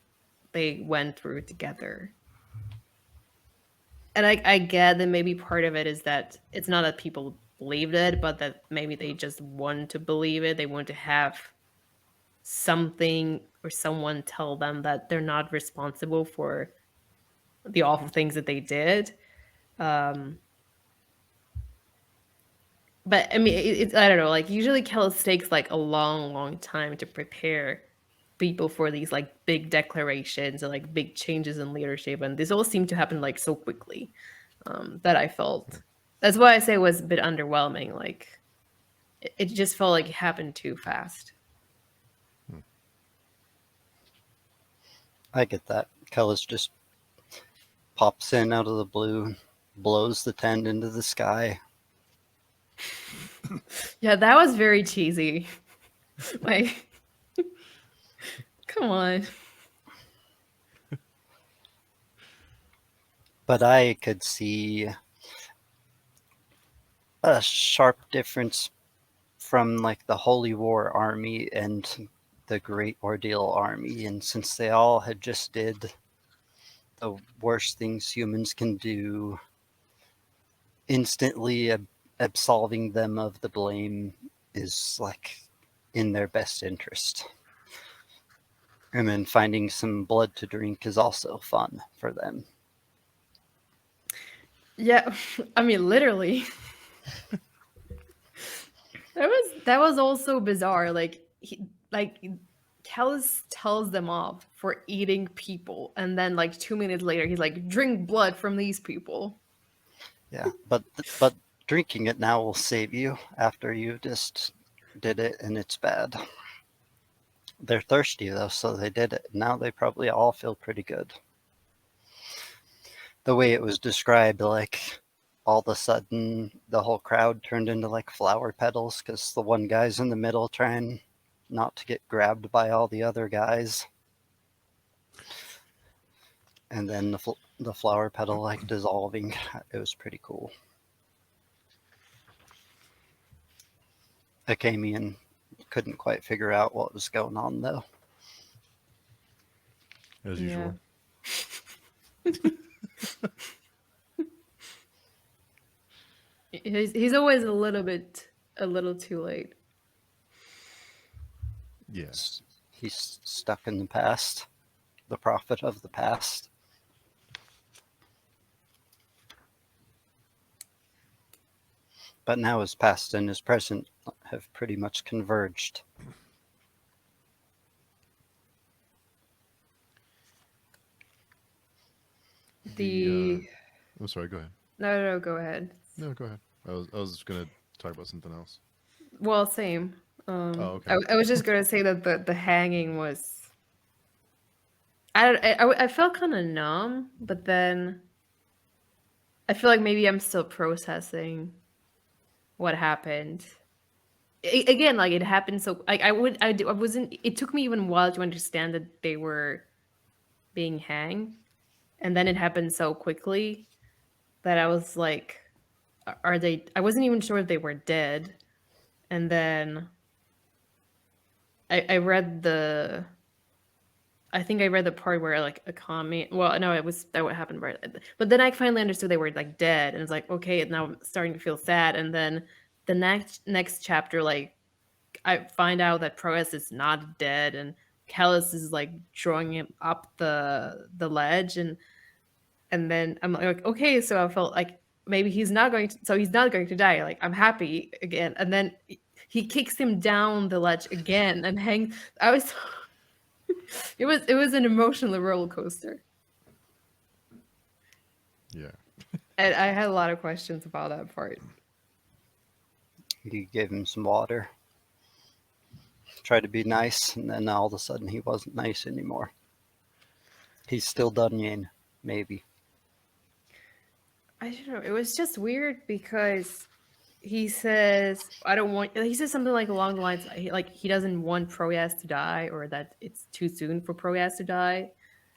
they went through together. And I get that maybe part of it is that it's not that people believed it, but that maybe they just want to believe it. They want to have something or someone tell them that they're not responsible for the awful things that they did. Um, but I mean, it's I don't know. Like usually, Kellis takes like a long, long time to prepare people for these like big declarations and like big changes in leadership, and this all seemed to happen like so quickly that I felt. That's why I say it was a bit underwhelming. Like it just felt like it happened too fast. I get that. Kellis just pops in out of the blue, blows the tent into the sky. Yeah, that was very cheesy. Like, come on. But I could see a sharp difference from like the Holy War army and the Great Ordeal army, and since they all had just did the worst things humans can do, instantly absolving them of the blame is like in their best interest. And then finding some blood to drink is also fun for them. Yeah, I mean, literally. That was also bizarre. Like Kellis tells them off for eating people, and then like 2 minutes later, he's like, "Drink blood from these people." Yeah, but drinking it now will save you after you just did it and it's bad. They're thirsty though, so they did it. Now they probably all feel pretty good. The way it was described, like all of a sudden the whole crowd turned into like flower petals because the one guy's in the middle trying not to get grabbed by all the other guys, and then the flower petal like dissolving. It was pretty cool. Akamian couldn't quite figure out what was going on though. As Yeah. usual. He's always a little too late. Yeah. He's stuck in the past, the prophet of the past. But now his past and his present have pretty much converged. I'm sorry, go ahead. No, go ahead. No, go ahead. I was gonna talk about something else. Well, same. Oh, okay. I was just gonna say that the hanging was. I felt kind of numb, but then I feel like maybe I'm still processing what happened. Again, like it happened so like I wasn't. It took me even a while to understand that they were being hanged, and then it happened so quickly that I was like, are they? I wasn't even sure if they were dead, and then I read the. I think I read the part where like a comment. Well, no, it was that what happened right. But then I finally understood they were like dead, and it's like okay, now I'm starting to feel sad. And then the next chapter, like I find out that Proas is not dead, and Callus is like drawing him up the ledge, and then I'm like okay, so I felt like maybe he's not going to. So he's not going to die. Like I'm happy again, and then he kicks him down the ledge again and hangs. I was. It was an emotional roller coaster, Yeah. and I had a lot of questions about that part. He gave him some water, tried to be nice, and then all of a sudden he wasn't nice anymore. He's still Dunyan, maybe. I don't know. It was just weird because he says, "I don't want." He says something like along the lines like he doesn't want Proyas to die, or that it's too soon for Proyas to die.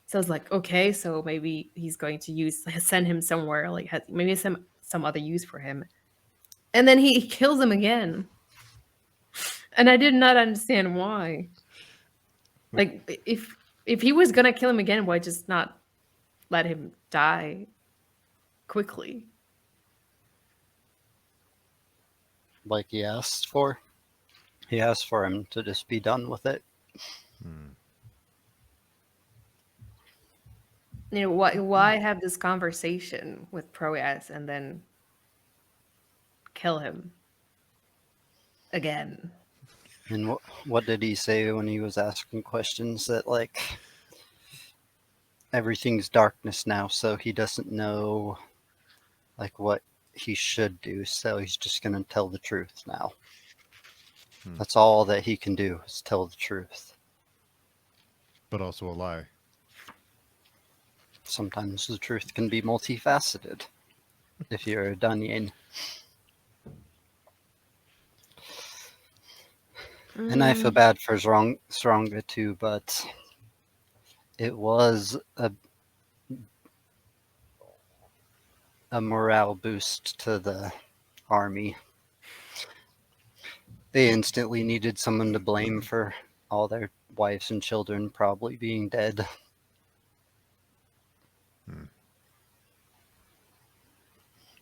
So I was like, okay, so maybe he's going to send him somewhere, like maybe some other use for him, and then he kills him again, and I did not understand why. Like if he was gonna kill him again, why just not let him die quickly? Like he asked for. He asked for him to just be done with it. You know, why have this conversation with Proas and then kill him again? And what did he say when he was asking questions? That like everything's darkness now, so he doesn't know like what he should do, so he's just gonna tell the truth now. That's all that he can do is tell the truth. But also a lie. Sometimes the truth can be multifaceted if you're a Dunyan. And I feel Mm, bad for Stronga too, but it was a morale boost to the army. They instantly needed someone to blame for all their wives and children probably being dead. Hmm.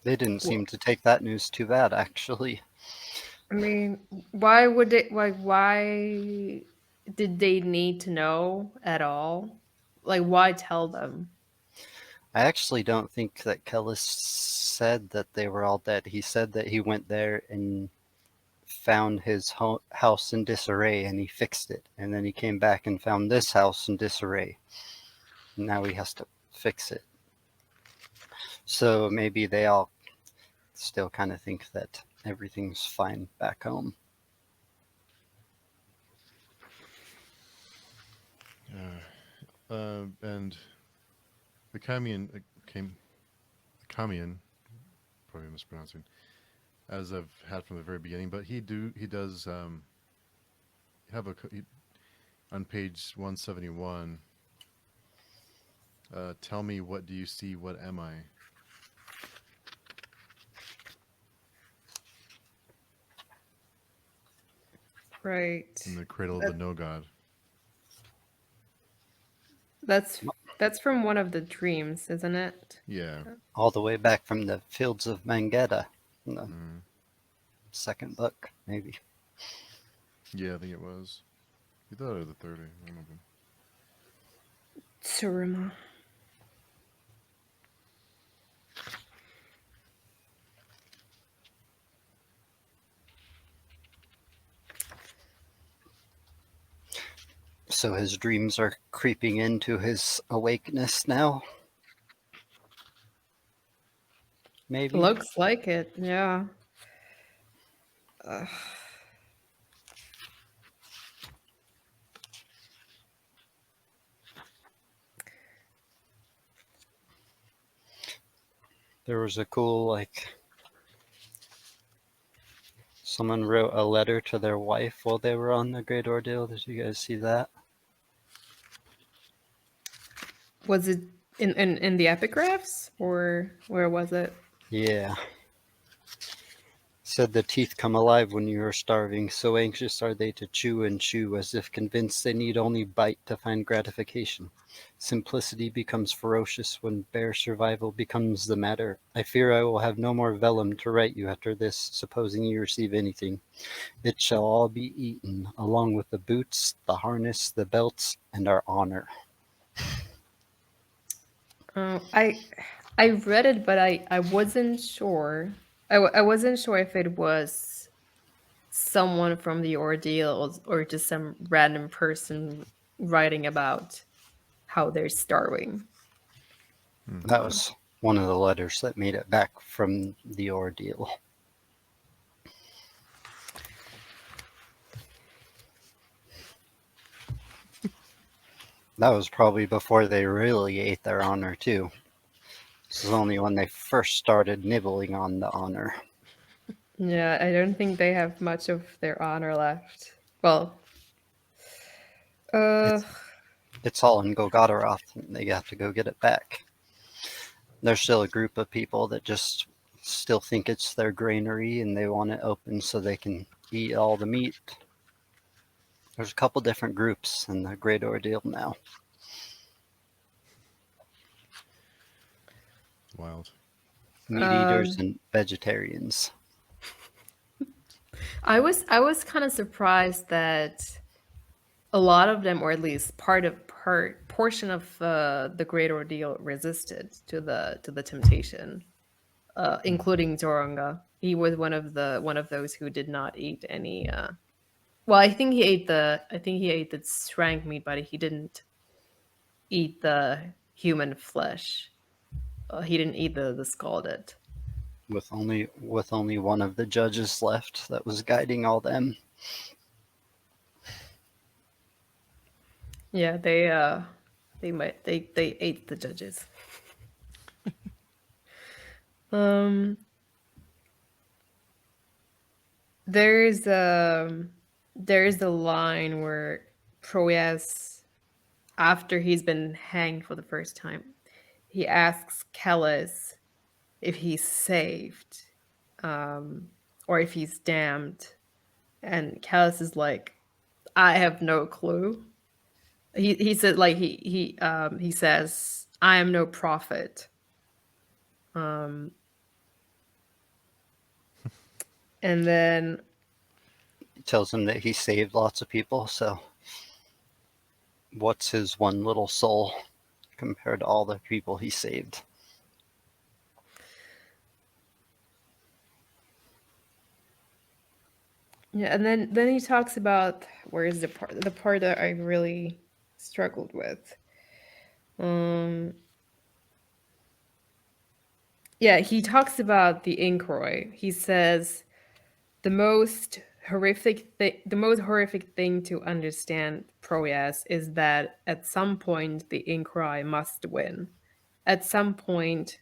They didn't well, seem to take that news too bad, actually. I mean, why would they like why did they need to know at all? Like why tell them? I actually don't think that Kellis said that they were all dead. He said that he went there and found his house in disarray and he fixed it. And then he came back and found this house in disarray. Now he has to fix it. So maybe they all still kind of think that everything's fine back home. And the Kamian came. Kamian, probably mispronouncing, as I've had from the very beginning. But he does have on page 171. Tell me, what do you see? What am I? Right. In the cradle of the That, no god. that's that's from one of the dreams, isn't it? Yeah. All the way back from the fields of Mangetta in the Mm. second book, maybe. Yeah, I think it was. You thought it was the third. One of them. Tsuruma. So his dreams are creeping into his awakeness now, maybe? Looks like it, yeah. Ugh. There was a cool, like, someone wrote a letter to their wife while they were on the Great Ordeal. Did you guys see that? Was it in the epigraphs or where was it? Yeah. Said the teeth come alive when you are starving, so anxious are they to chew and chew, as if convinced they need only bite to find gratification. Simplicity becomes ferocious when bare survival becomes the matter. I fear I will have no more vellum to write you after this, supposing you receive anything. It shall all be eaten, along with the boots, the harness, the belts, and our honor. I read it, but I wasn't sure. I wasn't sure if it was someone from the ordeal or just some random person writing about how they're starving. Hmm. That was one of the letters that made it back from the ordeal. That was probably before they really ate their honor, too. This is only when they first started nibbling on the honor. Yeah, I don't think they have much of their honor left. Well, uh, It's it's all in Golgotharoth, and they have to go get it back. There's still a group of people that just still think it's their granary and they want it open so they can eat all the meat. There's a couple different groups in the Great Ordeal now. Wild. Meat eaters um, and vegetarians. I was kind of surprised that a lot of them, or at least part portion of the Great Ordeal, resisted to the temptation, Hmm. including Zoronga. He was one of those who did not eat any. Well, I think he ate the shrank meat, but he didn't eat the human flesh. He didn't eat the scalded. With only one of the judges left that was guiding all them. Yeah, They ate the judges. Um, there's there's a line where Proyas, after he's been hanged for the first time, he asks Kellis if he's saved, um, or if he's damned, and Kellis is like, I have no clue. He said like he says, I am no prophet. Um, and then He tells him that he saved lots of people, so what's his one little soul compared to all the people he saved? yeah, and then he talks about where is the part that I really struggled with. Um, yeah, he talks about the Incroy. He says the most horrific thing to understand Proyas is that at some point the Incroy must win. At some point,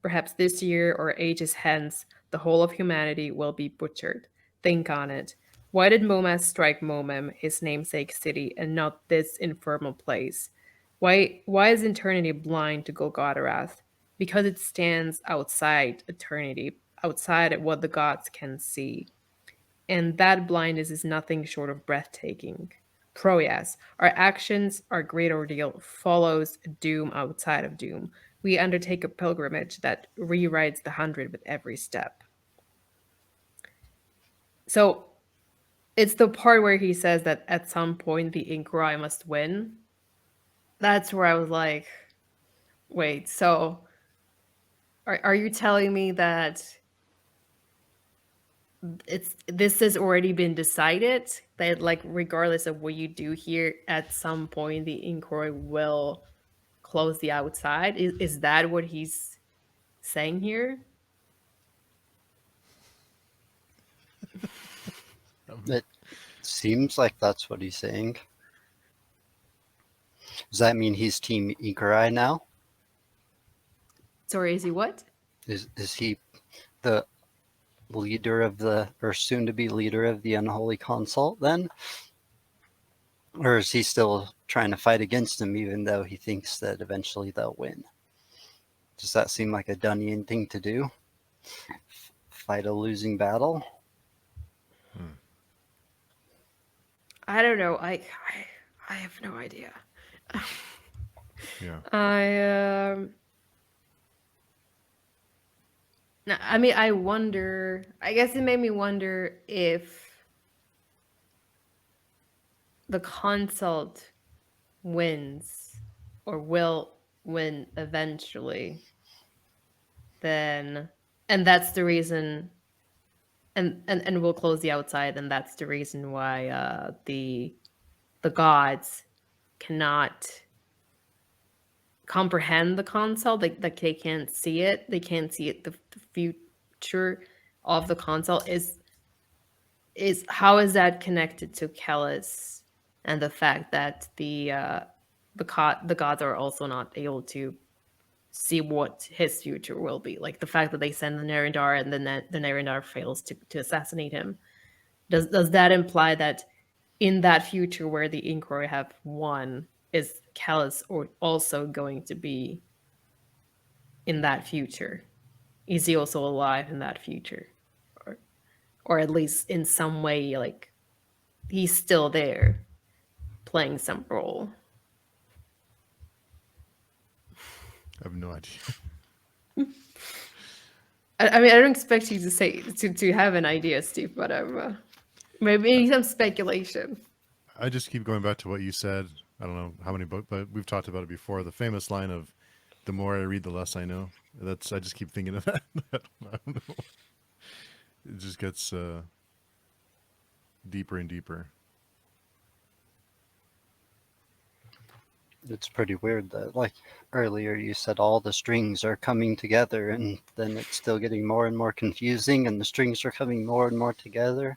perhaps this year or ages hence, the whole of humanity will be butchered. Think on it. Why did Momas strike Momem, his namesake city, and not this infernal place? Why is eternity blind to Golgotharath? Because it stands outside eternity, outside what the gods can see. And that blindness is nothing short of breathtaking. Proyas, our actions, our great ordeal, follows a doom outside of doom. We undertake a pilgrimage that rewrites the hundred with every step. So it's the part where he says that at some point the Inquiry must win. That's where I was like, wait, so are you telling me that this has already been decided that like regardless of what you do here at some point the inquiry will close the outside? Is that what he's saying here? It seems like that's what he's saying. Does that mean he's Team Ikarai now? Sorry, is he what? Is he the leader of the, or soon to be leader of the Unholy Consult then? Or is he still trying to fight against him even though he thinks that eventually they'll win? Does that seem like a Dunyan thing to do? Fight a losing battle? I don't know. I have no idea. Yeah. I mean, I wonder. I guess it made me wonder if the consult wins or will win eventually. Then, and that's the reason. And we'll close the outside, and that's the reason why the gods cannot comprehend the console. Like they can't see it. They can't see it. The future of the console is how is that connected to Kellis and the fact that the gods are also not able to see what his future will be. Like the fact that they send the Nerindar and then the Nerindar fails to assassinate him. Does that imply that in that future where the Inquiry have won, is Callus or also going to be in that future? Is he also alive in that future? Or at least in some way, like he's still there playing some role. I have no idea. I mean, I don't expect you to say to have an idea, Steve, but maybe some speculation. I just keep going back to what you said. I don't know how many books, but we've talked about it before. The famous line of "The more I read, the less I know." I just keep thinking of that. I don't know. It just gets deeper and deeper. It's pretty weird that, like earlier, you said all the strings are coming together, and then it's still getting more and more confusing, and the strings are coming more and more together.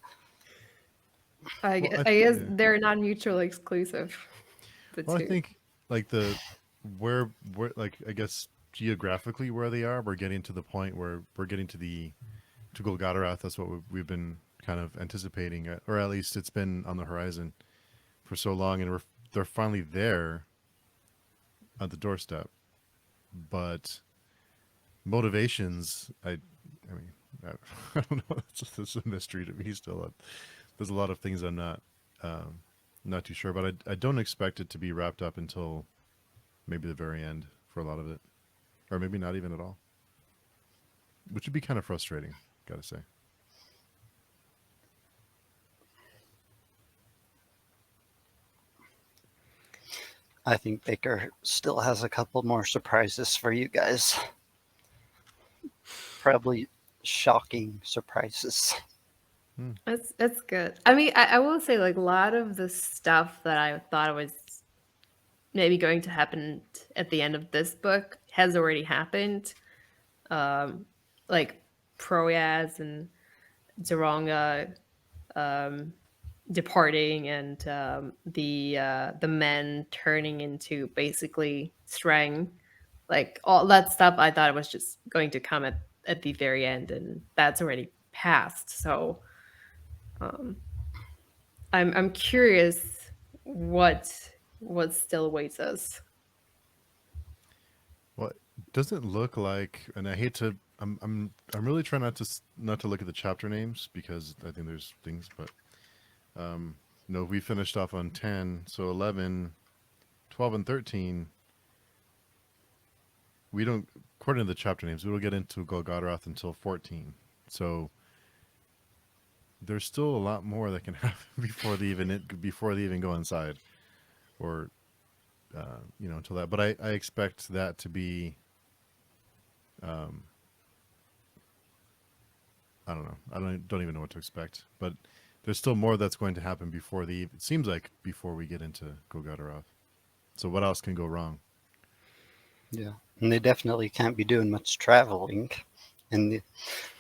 I Well, guess they're not mutually exclusive. The I two. think like where like I guess geographically where they are, we're getting to the point where we're getting to Golgotarath. That's what we've been kind of anticipating, or at least it's been on the horizon for so long, and they're finally there at the doorstep. But motivations, I mean, I, I don't know. It's a mystery to me still. There's a lot of things I'm um, not too sure, but I don't expect it to be wrapped up until maybe the very end for a lot of it, or maybe not even at all, which would be kind of frustrating. Gotta say. I think Baker still has a couple more surprises for you guys. Probably shocking surprises. That's good. I mean, I will say like a lot of the stuff that I thought was maybe going to happen at the end of this book has already happened. Um, like Proyas and Zaronga um, departing, and the men turning into basically Strang. Like all that stuff, I thought it was just going to come at the very end, and that's already passed. So um, I'm curious what still awaits us. Well, it doesn't look like, and I hate to. I'm really trying not to look at the chapter names because I think there's things, but we finished off on 10, so 11, 12, and 13. We don't, according to the chapter names, we don't get into Golgotha until 14. So there's still a lot more that can happen before they even go inside, or until that. But I expect that to be, um, I don't know, don't even know what to expect. But there's still more that's going to happen before it seems like before we get into Golgotha. So what else can go wrong? Yeah. And they definitely can't be doing much traveling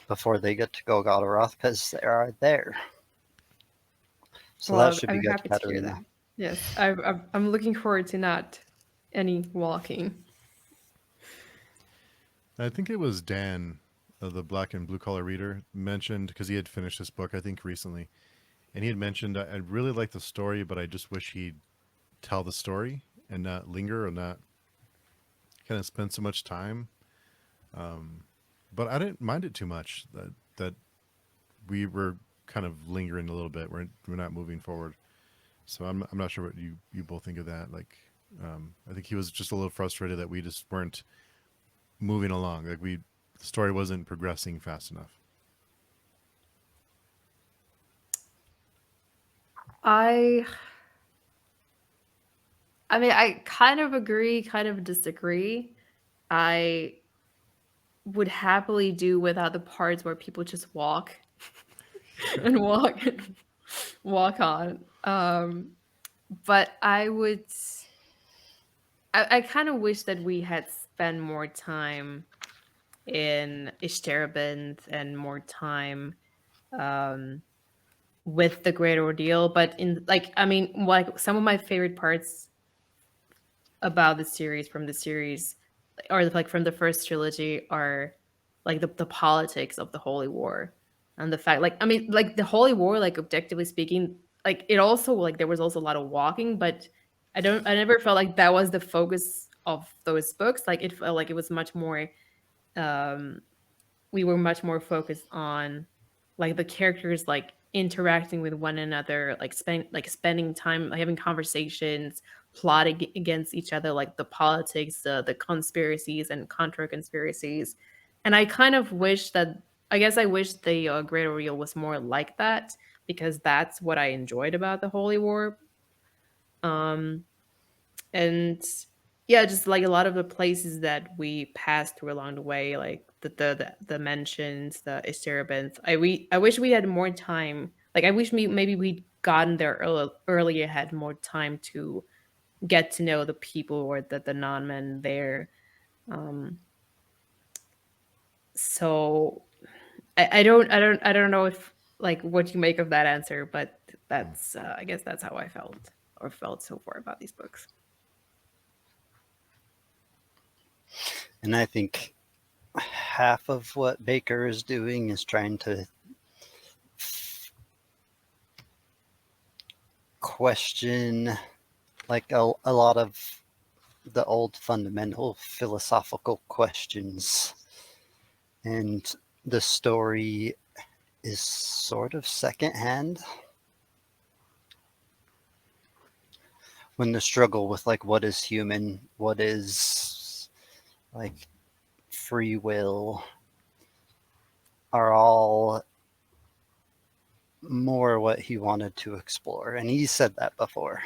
before they get to Golgotha because they are there. So that Well, should be I'm good, happy to hear Katerina. that. Yes, I'm looking forward to not any walking. I think it was Dan, the black and blue collar reader, mentioned because he had finished this book I think recently, and he had mentioned I really like the story, but I just wish he'd tell the story and not linger or not kind of spend so much time. Um, but I didn't mind it too much that we were kind of lingering a little bit. We're not moving forward. So I'm not sure what you both think of that. Like, I think he was just a little frustrated that we just weren't moving along. Like the story wasn't progressing fast enough. I I mean, I kind of agree, kind of disagree. I would happily do without the parts where people just walk and walk on. But I kind of wish that we had spent more time in Ishterabin and more time um, with the Great Ordeal. But in like, I mean, like some of my favorite parts about the series, or like from the first trilogy, are like the politics of the Holy War, and the fact, like, I mean, like the Holy War, like objectively speaking, like it also, like there was also a lot of walking, but I never felt like that was the focus of those books. Like it felt like it was much more um we were much more focused on like the characters like interacting with one another, like spending time, like having conversations, plotting against each other, like the politics, the conspiracies and contra conspiracies. And I kind of wish that, I guess I wish the Great Ordeal was more like that, because that's what I enjoyed about the Holy War. Um, and yeah, just like a lot of the places that we passed through along the way, like the mentions, the Istarabans. I wish we had more time. Like I wish maybe we'd gotten there earlier, had more time to get to know the people or the non-men there. Um, so I don't know if like what you make of that answer, but that's I guess that's how I felt so far about these books. And I think half of what Baker is doing is trying to question like a lot of the old fundamental philosophical questions. And the story is sort of secondhand when the struggle with like what is human, what is like free will are all more what he wanted to explore. And he said that before.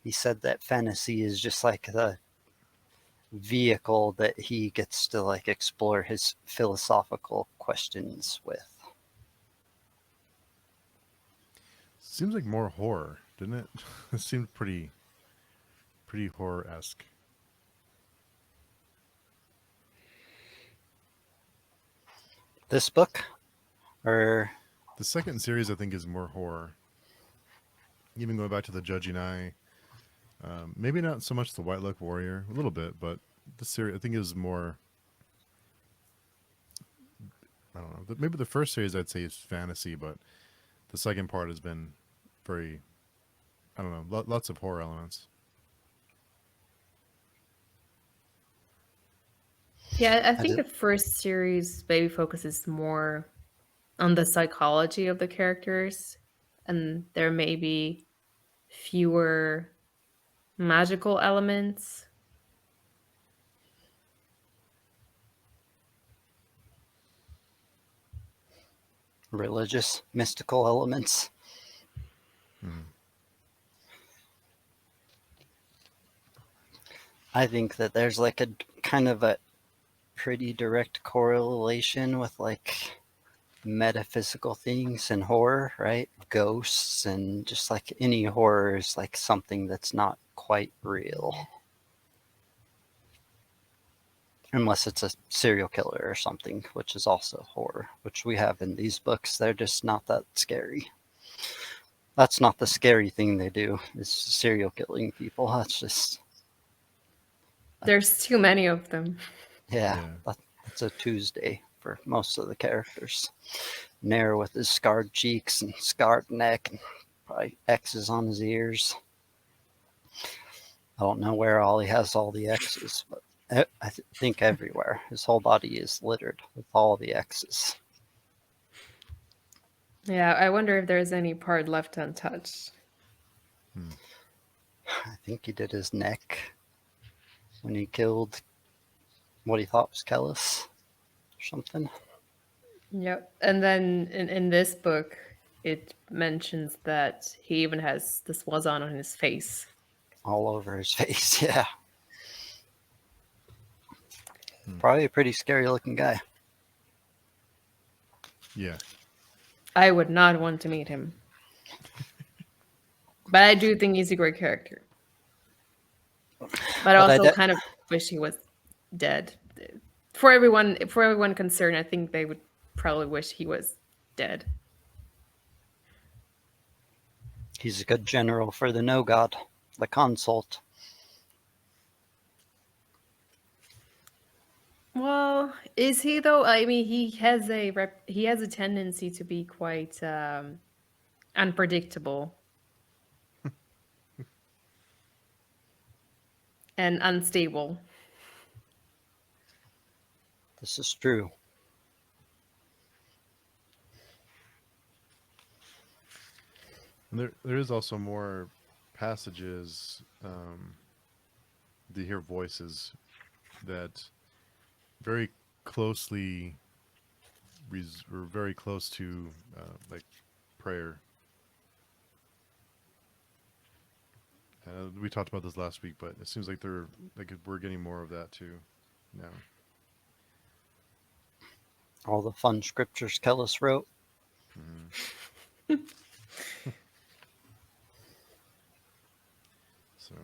He said that fantasy is just like the vehicle that he gets to like explore his philosophical questions with. Seems like more horror, didn't it? It seemed pretty horror esque. This book, or The second series, I think, is more horror. Even going back to the Judging Eye, maybe not so much the White Luck Warrior, a little bit, but the series I think is more. I don't know. Maybe the first series I'd say is fantasy, but the second part has been very. I don't know. Lots of horror elements. Yeah, I I think did, the first series maybe focuses more on the psychology of the characters, and there may be fewer magical elements. religious, mystical elements. Mm. I think that there's like a kind of a pretty direct correlation with like metaphysical things and horror, right? Ghosts and just like any horror is like something that's not quite real. Unless it's a serial killer or something, which is also horror, which we have in these books. They're just not that scary. That's not the scary thing they do, is serial killing people. That's just, There's too many of them. yeah, Yeah. that's a Tuesday for most of the characters. Nair with his scarred cheeks and scarred neck and probably X's on his ears. I don't know where all he has all the X's, but I think everywhere. His whole body is littered with all the X's. Yeah, I wonder if there's any part left untouched. Hmm. I think he did his neck when he killed what he thought was Kellis or something. Yep. And then in this book, it mentions that he even has this was on his face. All over his face, yeah. Hmm. Probably a pretty scary looking guy. Yeah. I would not want to meet him. But I do think he's a great character. But I But also kind of wish he was dead. For everyone concerned, I think they would probably wish he was dead. he's a good general for the No God, the consult. Well, is he though? I mean, he has a tendency to be quite unpredictable and unstable. This is true. And there is also more passages. You hear voices that very closely or very close to like prayer. We talked about this last week, but it seems like we're getting more of that too now. All the fun scriptures Kellis wrote. Mm-hmm. So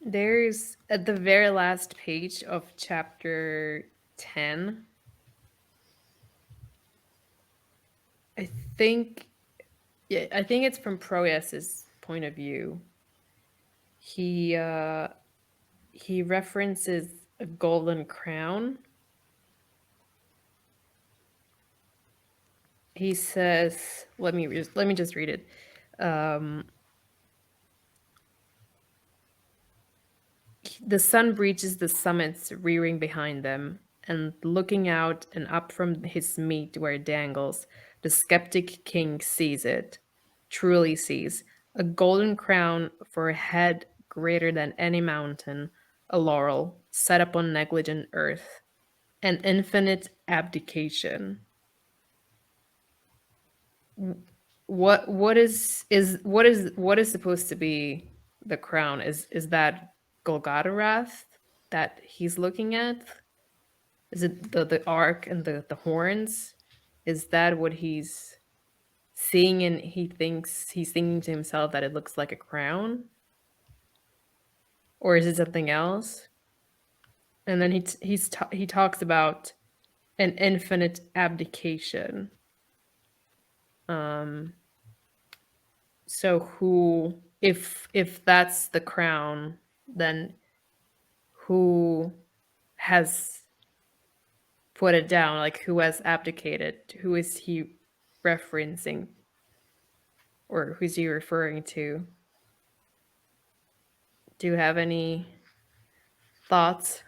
There's at the very last page of chapter 10. I think, yeah, I think it's from Proyas's point of view. He uh, he references a golden crown. He says, let me just read it. Um, the sun breaches the summits rearing behind them, and looking out and up from his meat where it dangles, the skeptic king sees it, truly sees, a golden crown for a head greater than any mountain, a laurel set upon negligent earth, an infinite abdication. What is supposed to be the crown? Is that Golgotha that he's looking at? Is it the ark and the horns? Is that what he's seeing, and he thinks he's thinking to himself that it looks like a crown? Or is it something else? And then he talks about an infinite abdication. Um so who, if that's the crown, then who has put it down? Like, who has abdicated? Who is he referencing, or who's he referring to? Do you have any thoughts,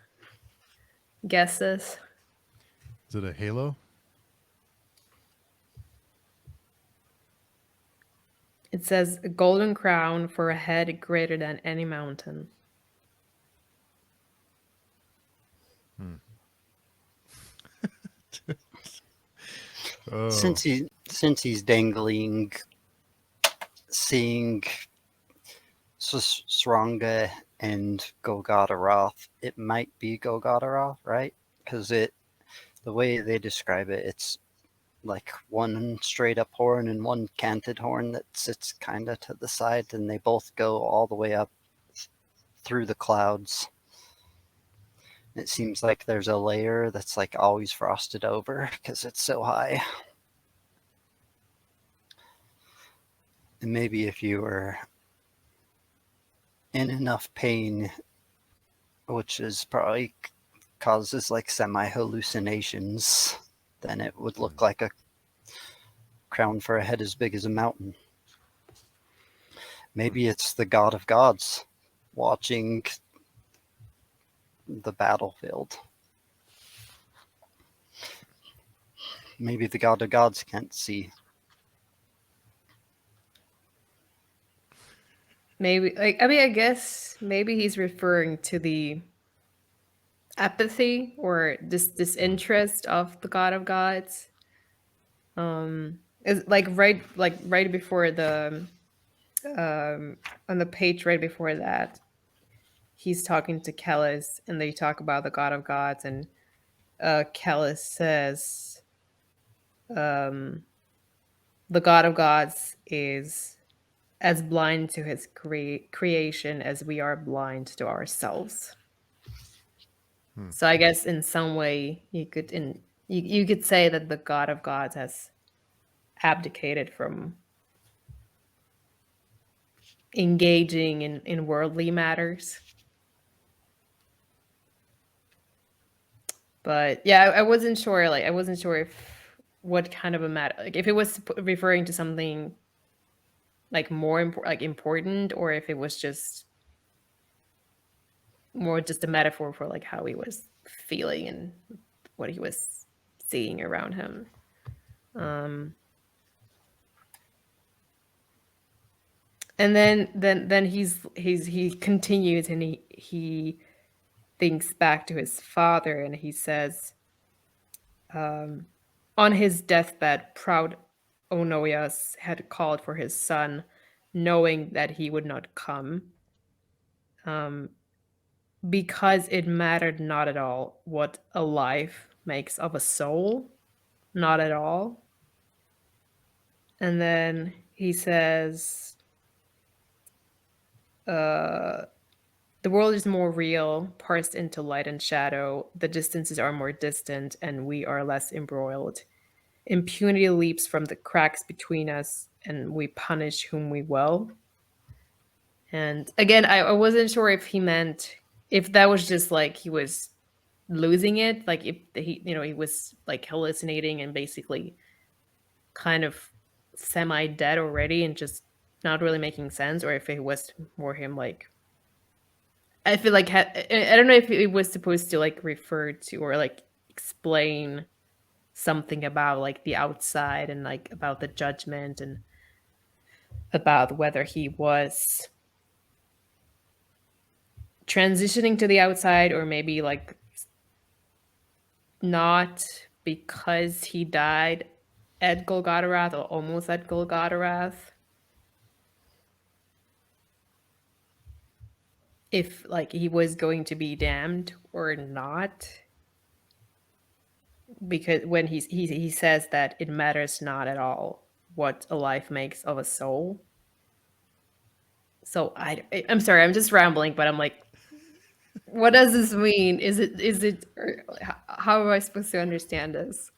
guesses? Is it a halo? It says a golden crown for a head greater than any mountain. Oh, Since he's dangling, seeing Sranga and Golgotha, it might be Golgotha, right? Because the way they describe it, it's like one straight up horn and one canted horn that sits kind of to the side, and they both go all the way up through the clouds. It seems like there's a layer that's like always frosted over because it's so high. And maybe if you were in enough pain, which is probably causes like semi hallucinations, then it would look like a crown for a head as big as a mountain. Maybe it's the god of gods watching the battlefield. Maybe the god of gods can't see. Maybe, like, I mean, I guess maybe he's referring to the apathy or this disinterest of the god of gods. It's like right before the on the page right before that, he's talking to Kellis, and they talk about the god of gods, and Kellis says, the god of gods is as blind to his creation as we are blind to ourselves. So I guess in some way you could say that the god of gods has abdicated from engaging in worldly matters. But yeah, I wasn't sure. Like, I wasn't sure if what kind of a matter, like if it was referring to something like more important, or if it was just more just a metaphor for like how he was feeling and what he was seeing around him. And then he continues, and he thinks back to his father, and he says, on his deathbed, proud Onoias had called for his son, knowing that he would not come, because it mattered not at all what a life makes of a soul, not at all. And then he says, the world is more real, parsed into light and shadow. The distances are more distant, and we are less embroiled. Impunity leaps from the cracks between us, and we punish whom we will. And again, I wasn't sure if he meant if that was just like he was losing it, like if he he was like hallucinating and basically kind of semi dead already and just not really making sense, or if it was more him like I feel like I don't know if it was supposed to like refer to or like explain something about like the outside and like about the judgment and about whether he was transitioning to the outside or maybe like not because he died at Golgotha or almost at Golgotha, if like he was going to be damned or not, because when he says that it matters not at all what a life makes of a soul. So I'm sorry, I'm just rambling, but I'm like, what does this mean? Is it or how am I supposed to understand this?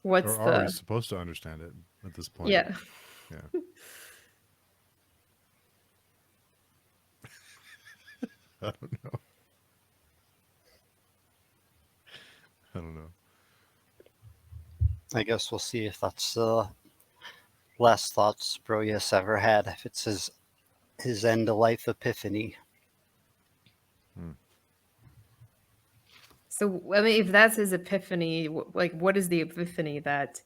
Or What's are we the supposed to understand it at this point? yeah? Yeah. I don't know. I don't know. I guess we'll see if that's the last thoughts Broyus ever had, if it's his end of life epiphany. So I mean, if that's his epiphany, like what is the epiphany that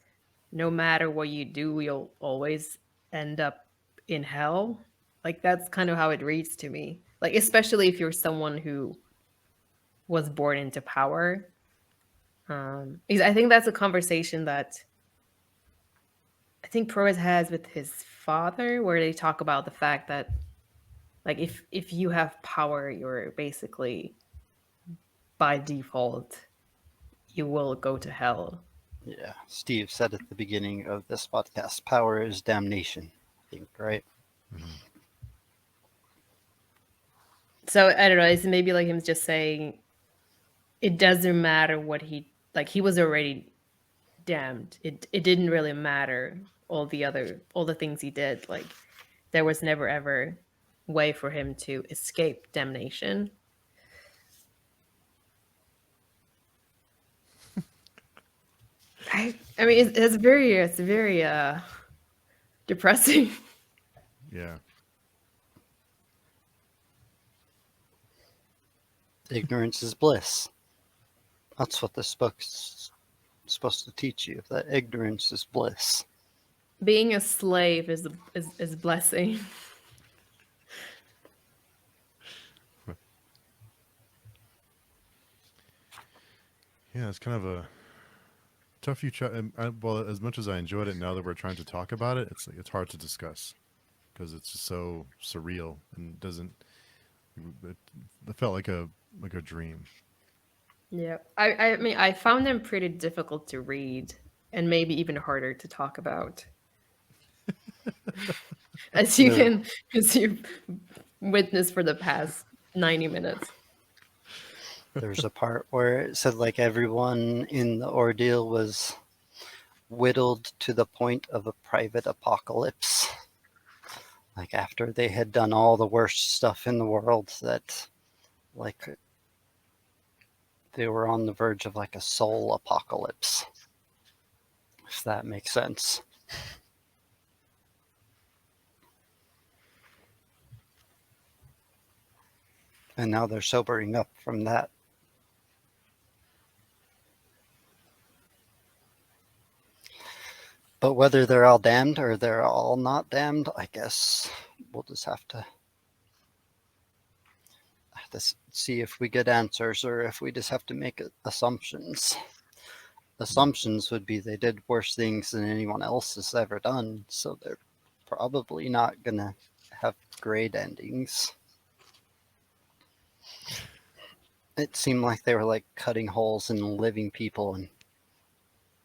no matter what you do, you'll always end up in hell? Like that's kind of how it reads to me. Like especially if you're someone who was born into power. Because I think that's a conversation that I think Proas has with his father, where they talk about the fact that like if you have power, you're basically by default you will go to hell. Yeah, Steve said at the beginning of this podcast, power is damnation, I think, right? Mm-hmm. So I don't know. It's maybe like him just saying it doesn't matter what he was already damned. It didn't really matter all the things he did. Like there was never ever way for him to escape damnation. I mean it's very depressing. Yeah. Ignorance is bliss. That's what this book's supposed to teach you, that ignorance is bliss. Being a slave is blessing. Yeah, it's kind of a tough well, as much as I enjoyed it, now that we're trying to talk about it, it's like it's hard to discuss because it's just so surreal and doesn't. It felt like a dream. Yeah. I mean I found them pretty difficult to read and maybe even harder to talk about. As you There, can as you witnessed for the past 90 minutes. there's a part where it said like everyone in the ordeal was whittled to the point of a private apocalypse. Like after they had done all the worst stuff in the world, that like they were on the verge of like a soul apocalypse, if that makes sense. And now they're sobering up from that. But whether they're all damned or they're all not damned, I guess we'll just have to see if we get answers or if we just have to make assumptions. Assumptions would be they did worse things than anyone else has ever done, so they're probably not gonna have great endings. It seemed like they were like cutting holes in living people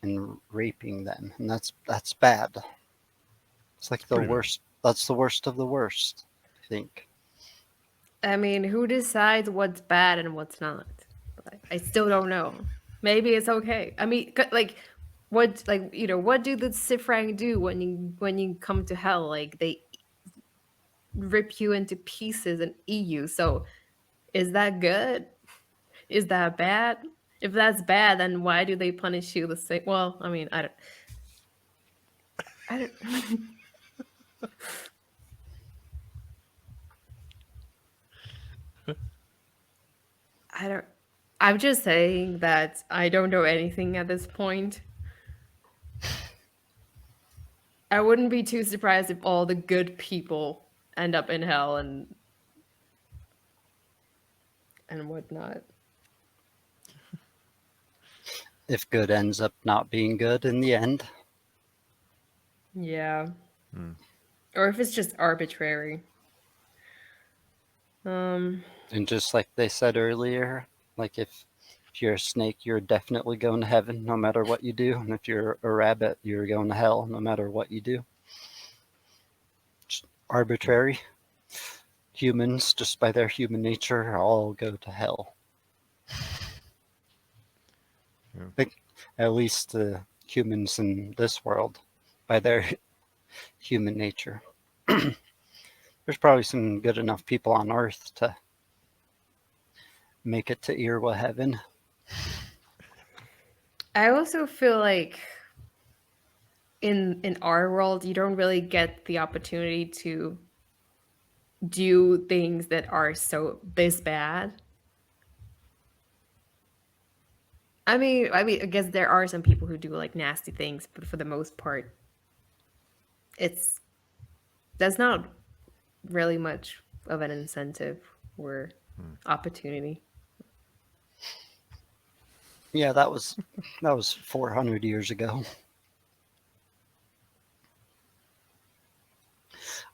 and raping them, and that's bad. It's like It's the pretty bad. worst. That's the worst of the worst, I think. I mean, who decides what's bad and what's not? I still don't know. Maybe it's okay. I mean, like, what, what do the Sifrang do when you come to hell? Like, rip you into pieces and eat you. So is that good? Is that bad? If that's bad, then why do they punish you the same? Well, I mean, I don't, I don't. I'm just saying that I don't know anything at this point. I wouldn't be too surprised if all the good people end up in hell and whatnot. If good ends up not being good in the end. Yeah. Hmm. Or if it's just arbitrary. And just like they said earlier, like if you're a snake, you're definitely going to heaven no matter what you do. And if you're a rabbit, you're going to hell no matter what you do. Just arbitrary. Humans, just by their human nature, all go to hell. Yeah. I think at least the humans in this world, by their human nature. There's probably some good enough people on Earth to make it to Irwa heaven. I also feel like in our world, you don't really get the opportunity to do things that are so this bad. I guess there are some people who do like nasty things, but for the most part, it's that's not really much of an incentive or opportunity. Yeah, that was 400 years ago.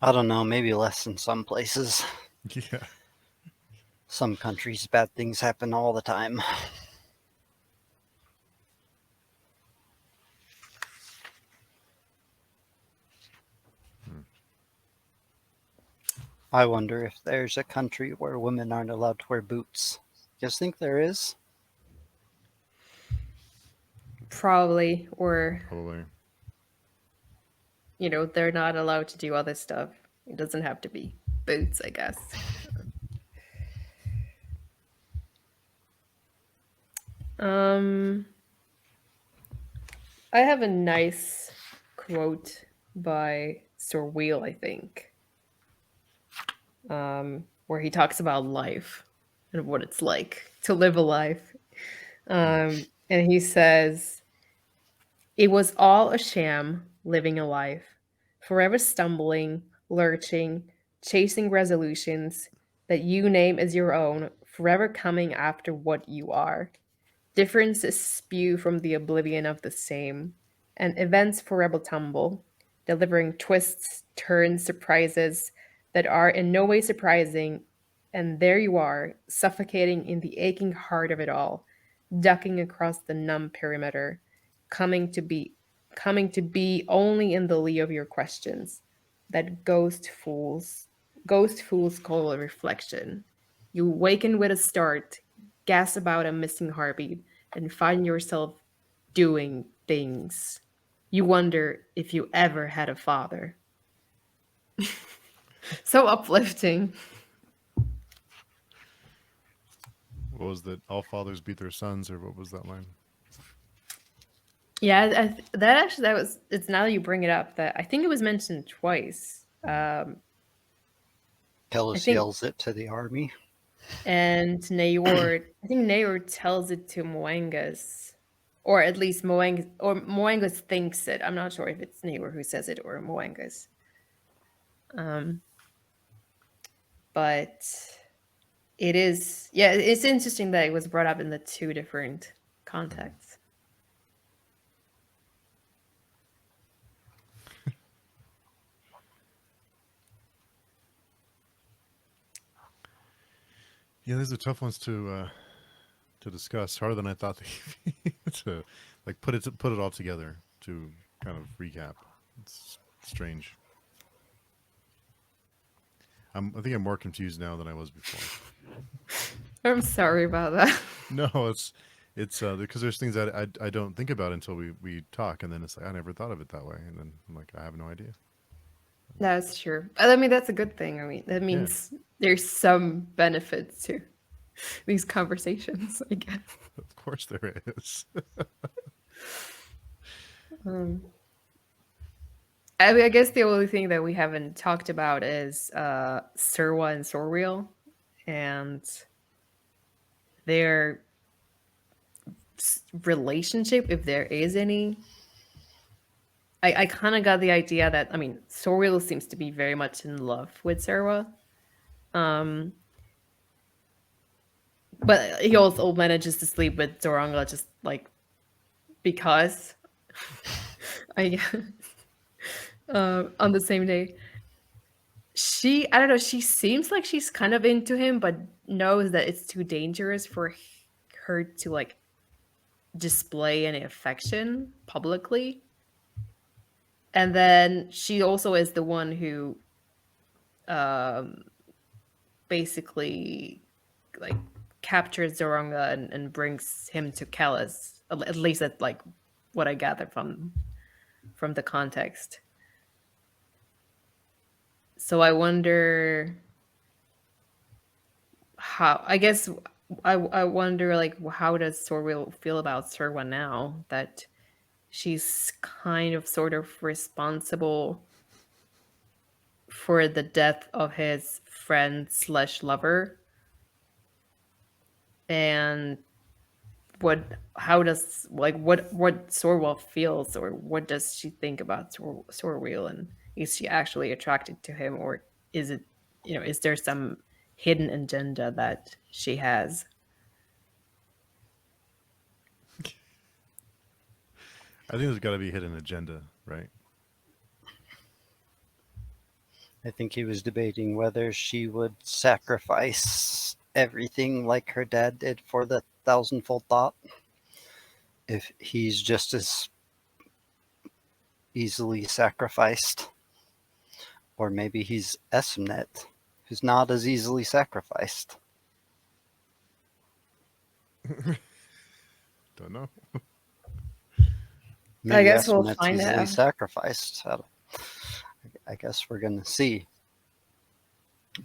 I don't know, maybe less in some places. Yeah. Some countries, bad things happen all the time. I wonder if there's a country where women aren't allowed to wear boots. You guys think there is? Probably, or Probably. they're not allowed to do other stuff. It doesn't have to be boots, I guess. Um, I have a nice quote by Sir Wheel, I think, where he talks about life and what it's like to live a life. And he says, "It was all a sham, living a life, forever stumbling, lurching, chasing resolutions that you name as your own, forever coming after what you are. Differences spew from the oblivion of the same, and events forever tumble, delivering twists, turns, surprises that are in no way surprising, and there you are, suffocating in the aching heart of it all, ducking across the numb perimeter, coming to be coming to be only in the lee of your questions. That ghost fools call a reflection. You waken with a start, gas about a missing heartbeat, and find yourself doing things. You wonder if you ever had a father." So uplifting. What was that? All fathers beat their sons, or what was that line? Yeah, that was. It's now that you bring it up that I think it was mentioned twice. I Kellis think, yells it to the army. and Nayor tells it to Moangas, or at least Moangas thinks it. I'm not sure if it's Nayor who says it or Moangas. But it is, yeah, it's interesting that it was brought up in the two different contexts. Yeah, these are tough ones to discuss. Harder than I thought they'd be to like put it all together to kind of recap. It's strange. I think I'm more confused now than I was before. I'm sorry about that. No, it's because there's things that I don't think about until we talk, and then it's like I never thought of it that way, and then I'm like I have no idea. That's true. I mean, that's a good thing. I mean, that Yeah, means there's some benefits to these conversations, I guess. of course there is. Um, I mean, I guess the only thing that we haven't talked about is Serwa and Sorreal and their relationship, if there is any. I kind of got the idea that, I mean, Sorreal seems to be very much in love with Serwa. Um, but he also manages to sleep with Zoranga just like because I guess, on the same day. I don't know, she seems like she's kind of into him, but knows that it's too dangerous for her to like display any affection publicly. And then she also is the one who um, basically like captures Zoranga and brings him to Callus. At least that's like what I gathered from the context. So I wonder how. I guess I wonder like how does Sorwell feel about Serwa now that she's kind of sort of responsible for the death of his friend slash lover, and what how does like what Sorwell feels, or what does she think about Sorwell, and is she actually attracted to him, or is it, is there some hidden agenda that she has? I think there's got to be a hidden agenda, right? I think he was debating whether she would sacrifice everything like her dad did for the thousandfold thought. If he's just as easily sacrificed, or maybe he's Esmnet, who's not as easily sacrificed. Don't know. I Maybe guess we'll Esmnet's find easily out. sacrificed. I guess we're gonna see.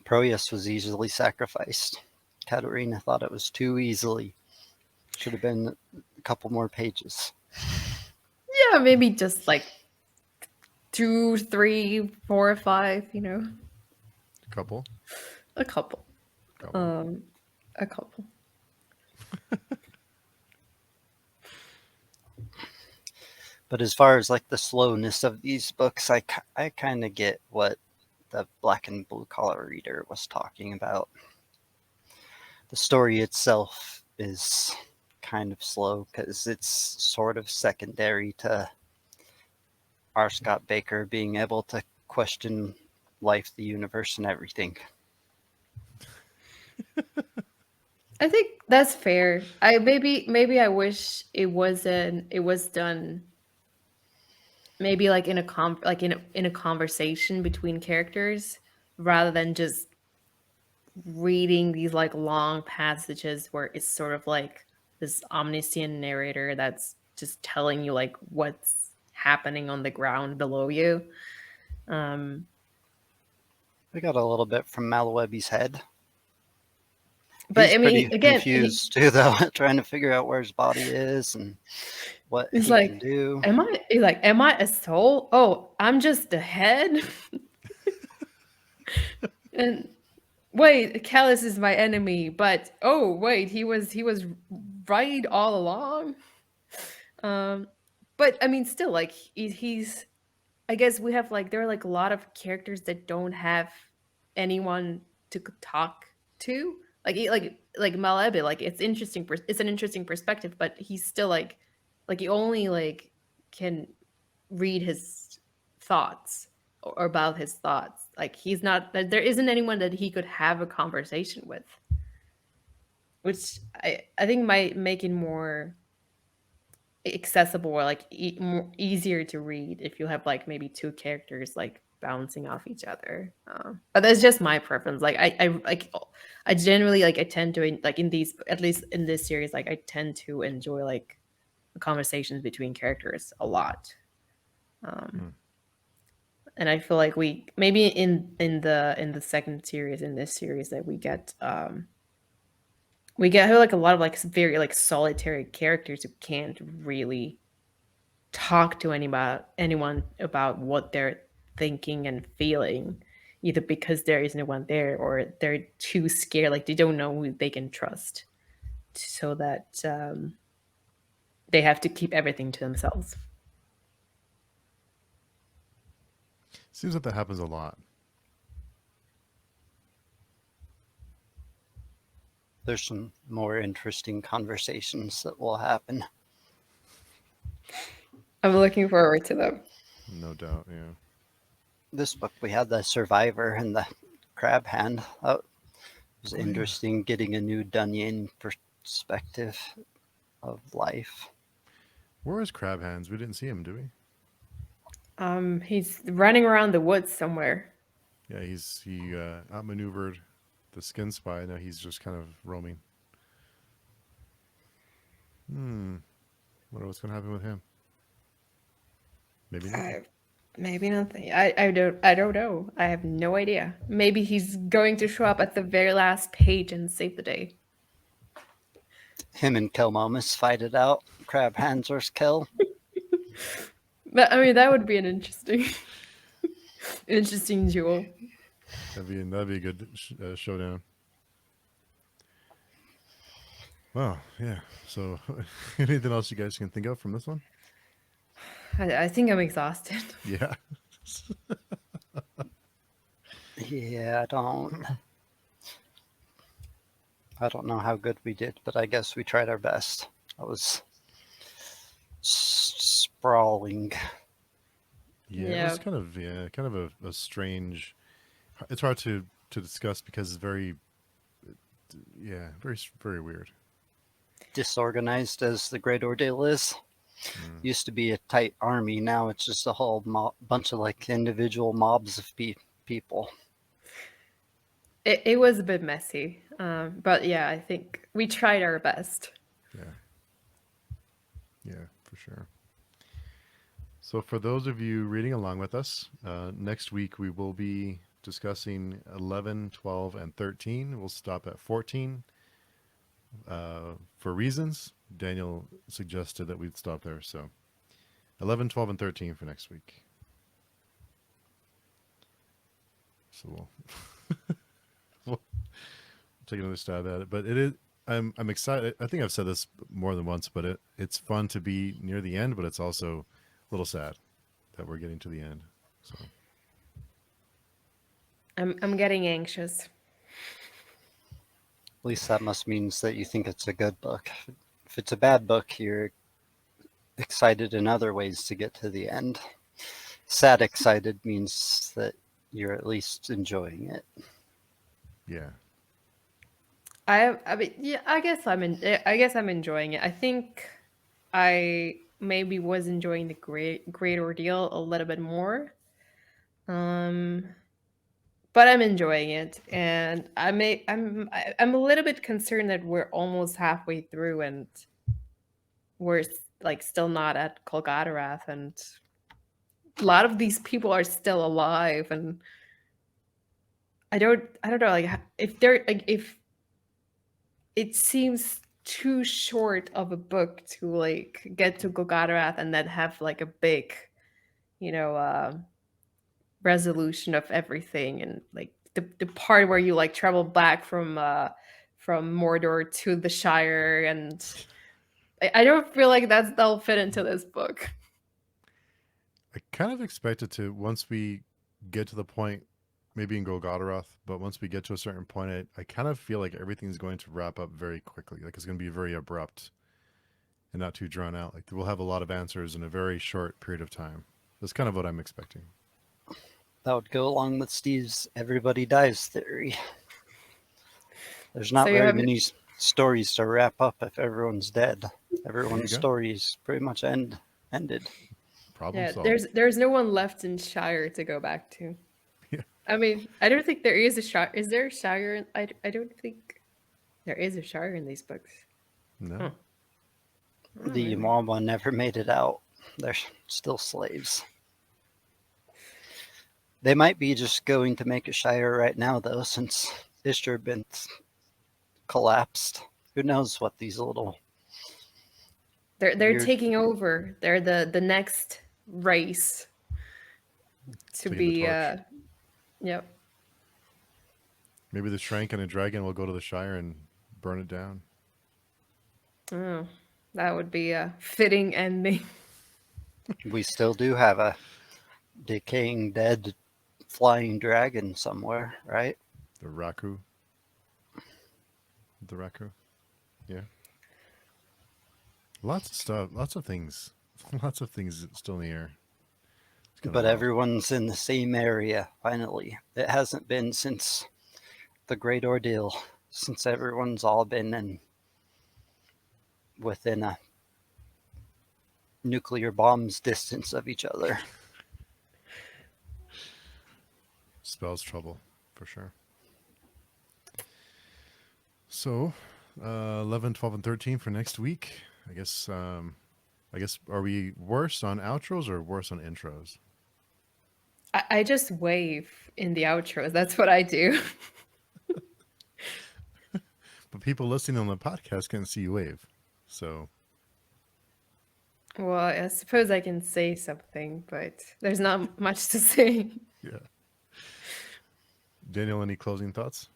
Proyas was easily sacrificed. Katerina thought it was too easily. Should have been a couple more pages. Yeah, maybe just like two, three, four, five. Couple, A couple. couple. Um, a couple. But as far as like the slowness of these books, I kind of get what the black and blue collar reader was talking about. The story itself is kind of slow because it's sort of secondary to R. Scott Baker being able to question life, the universe, and everything. I think that's fair. Maybe I wish it was done maybe like in a in a conversation between characters, rather than just reading these like long passages where it's sort of like this omniscient narrator that's just telling you like what's happening on the ground below you. Um, We got a little bit from Malawebi's head. but He's I pretty mean, again, confused too, though, trying to figure out where his body is and what it's he can like, do. am I a soul? Oh, I'm just a head. And wait, Callus is my enemy, but oh wait, he was right all along. Um, but I mean, still, like he's. I guess we have like there are like a lot of characters that don't have anyone to talk to. Like Malebe, like it's interesting. It's an interesting perspective, but he's still like he only like can read his thoughts, or about his thoughts. Like he's not. There isn't anyone that he could have a conversation with, which I think might make it more accessible, or like more easier to read if you have like maybe two characters like bouncing off each other. But that's just my preference. Like I generally like I tend to like in these, at least in this series, like I tend to enjoy like conversations between characters a lot. Um, Hmm. And I feel like we maybe in the second series, in this series, that we get like a lot of like very like solitary characters who can't really talk to anyone about what they're thinking and feeling, either because there is no one there or they're too scared, like they don't know who they can trust, so that they have to keep everything to themselves. Seems like that happens a lot. There's some more interesting conversations that will happen. I'm looking forward to them. No doubt. Yeah. This book, we had the survivor and the crab hand. That was Oh, yeah. interesting, getting a new Dunyan perspective of life. Where is Crab Hands? We didn't see him, do we? He's running around the woods somewhere. Yeah, he outmaneuvered the skin spy. Now he's just kind of roaming. Wonder what's gonna happen with him. Maybe nothing. Maybe nothing. I don't know. I have no idea. Maybe he's going to show up at the very last page and save the day. Him and Kelmomus fight it out. Crab hands versus Kel. But I mean, that would be an interesting, interesting duel. That'd be a good showdown. Wow. Yeah. So, anything else you guys can think of from this one? I think I'm exhausted. Yeah. Yeah, I don't know how good we did, but I guess we tried our best. I was sprawling. Yeah. It was kind of a strange. It's hard to discuss because it's very very weird. Disorganized as the Great Ordeal is. Used to be a tight army. Now it's just a whole bunch of like individual mobs of people. It was a bit messy, but yeah, I think we tried our best. Yeah, for sure. So for those of you reading along with us, next week we will be discussing 11, 12, and 13. We'll stop at 14. For reasons, Daniel suggested that we'd stop there. So 11, 12, and 13 for next week. So we'll take another stab at it. But it is, I'm excited. I think I've said this more than once, but it's fun to be near the end, but it's also a little sad that we're getting to the end. So I'm getting anxious. At least that must means that you think it's a good book. If it's a bad book, you're excited in other ways to get to the end. Sad excited means that you're at least enjoying it. yeah. I mean, yeah, I guess I'm enjoying it. I think I maybe was enjoying the Great Ordeal a little bit more. But I'm enjoying it, and I'm a little bit concerned that we're almost halfway through and we're like still not at Kolgatarath, and a lot of these people are still alive, and I don't know, like if they're like, if it seems too short of a book to like get to Golgotha and then have like a big, you know, resolution of everything, and like the part where you like travel back from Mordor to the Shire, and I don't feel like that'll fit into this book. I kind of expected to, once we get to the point, maybe in Golgotha, but once we get to a certain point, I kind of feel like everything's going to wrap up very quickly. Like it's going to be very abrupt and not too drawn out. Like we'll have a lot of answers in a very short period of time. That's kind of what I'm expecting. That would go along with Steve's everybody dies theory. There's not So very many stories to wrap up if everyone's dead. Everyone's stories pretty much ended. Problem solved. There's no one left in Shire to go back to. Yeah. I mean, I don't think there is a Shire. Is there a Shire? I don't think there is a Shire in these books. No. Huh. The Mama never made it out. They're still slaves. They might be just going to make a Shire right now, though, since Isturbin's collapsed. Who knows what these little They're weird. taking over. They're the next race to Taking the be torch. yep. Maybe the Shrank and a dragon will go to the Shire and burn it down. Oh, that would be a fitting ending. We still do have a decaying dead flying dragon somewhere, right? The Raku. The Raku. Yeah. Lots of stuff. Lots of things. Lots of things still in the air. It's kind of But wild. everyone's in the same area, finally. It hasn't been since the Great Ordeal, since everyone's all been within a nuclear bomb's distance of each other. Spells trouble, for sure. So, 11, 12, and 13 for next week. I guess, are we worse on outros or worse on intros? I just wave in the outros. That's what I do. But people listening on the podcast can't see you wave. So, Well, I suppose I can say something, but there's not much to say. yeah. Daniel, any closing thoughts?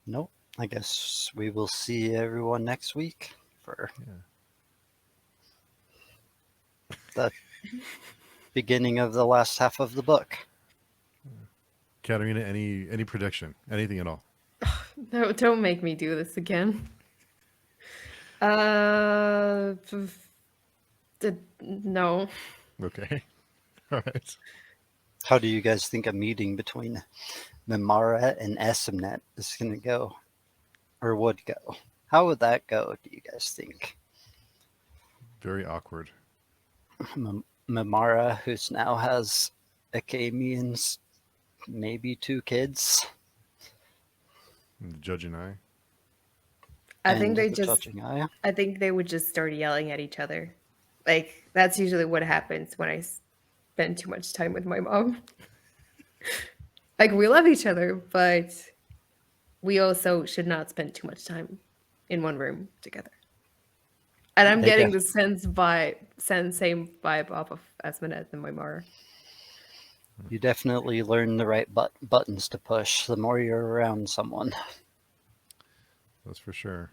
Nope. I guess we will see everyone next week for Yeah. the beginning of the last half of the book. Katerina, any prediction? Anything at all? No, don't make me do this again. No. Okay. All right. How do you guys think a meeting between Mimara and Esimnet is going to go? Or would go? How would that go, do you guys think? Very awkward. Mimara, who's now has Acamian's maybe 2 kids. And the judge and I. I and think they the just judging eye. I think they would just start yelling at each other. Like that's usually what happens when I spend too much time with my mom. Like we love each other, but we also should not spend too much time in one room together. And I'm They getting def- the same vibe off of Esmenet and Moimara. You definitely learn the right buttons to push the more you're around someone. That's for sure.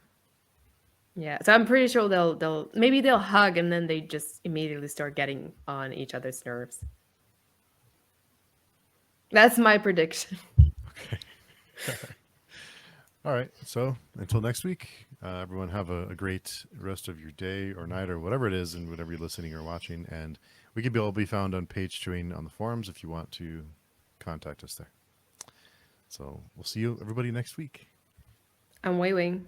Yeah, so I'm pretty sure they'll hug and then they just immediately start getting on each other's nerves. That's my prediction. Okay. All right. So until next week, everyone have a great rest of your day or night or whatever it is, and whatever you're listening or watching. And we can all be found on Page Chewing on the forums if you want to contact us there. So we'll see you everybody next week. I'm waving.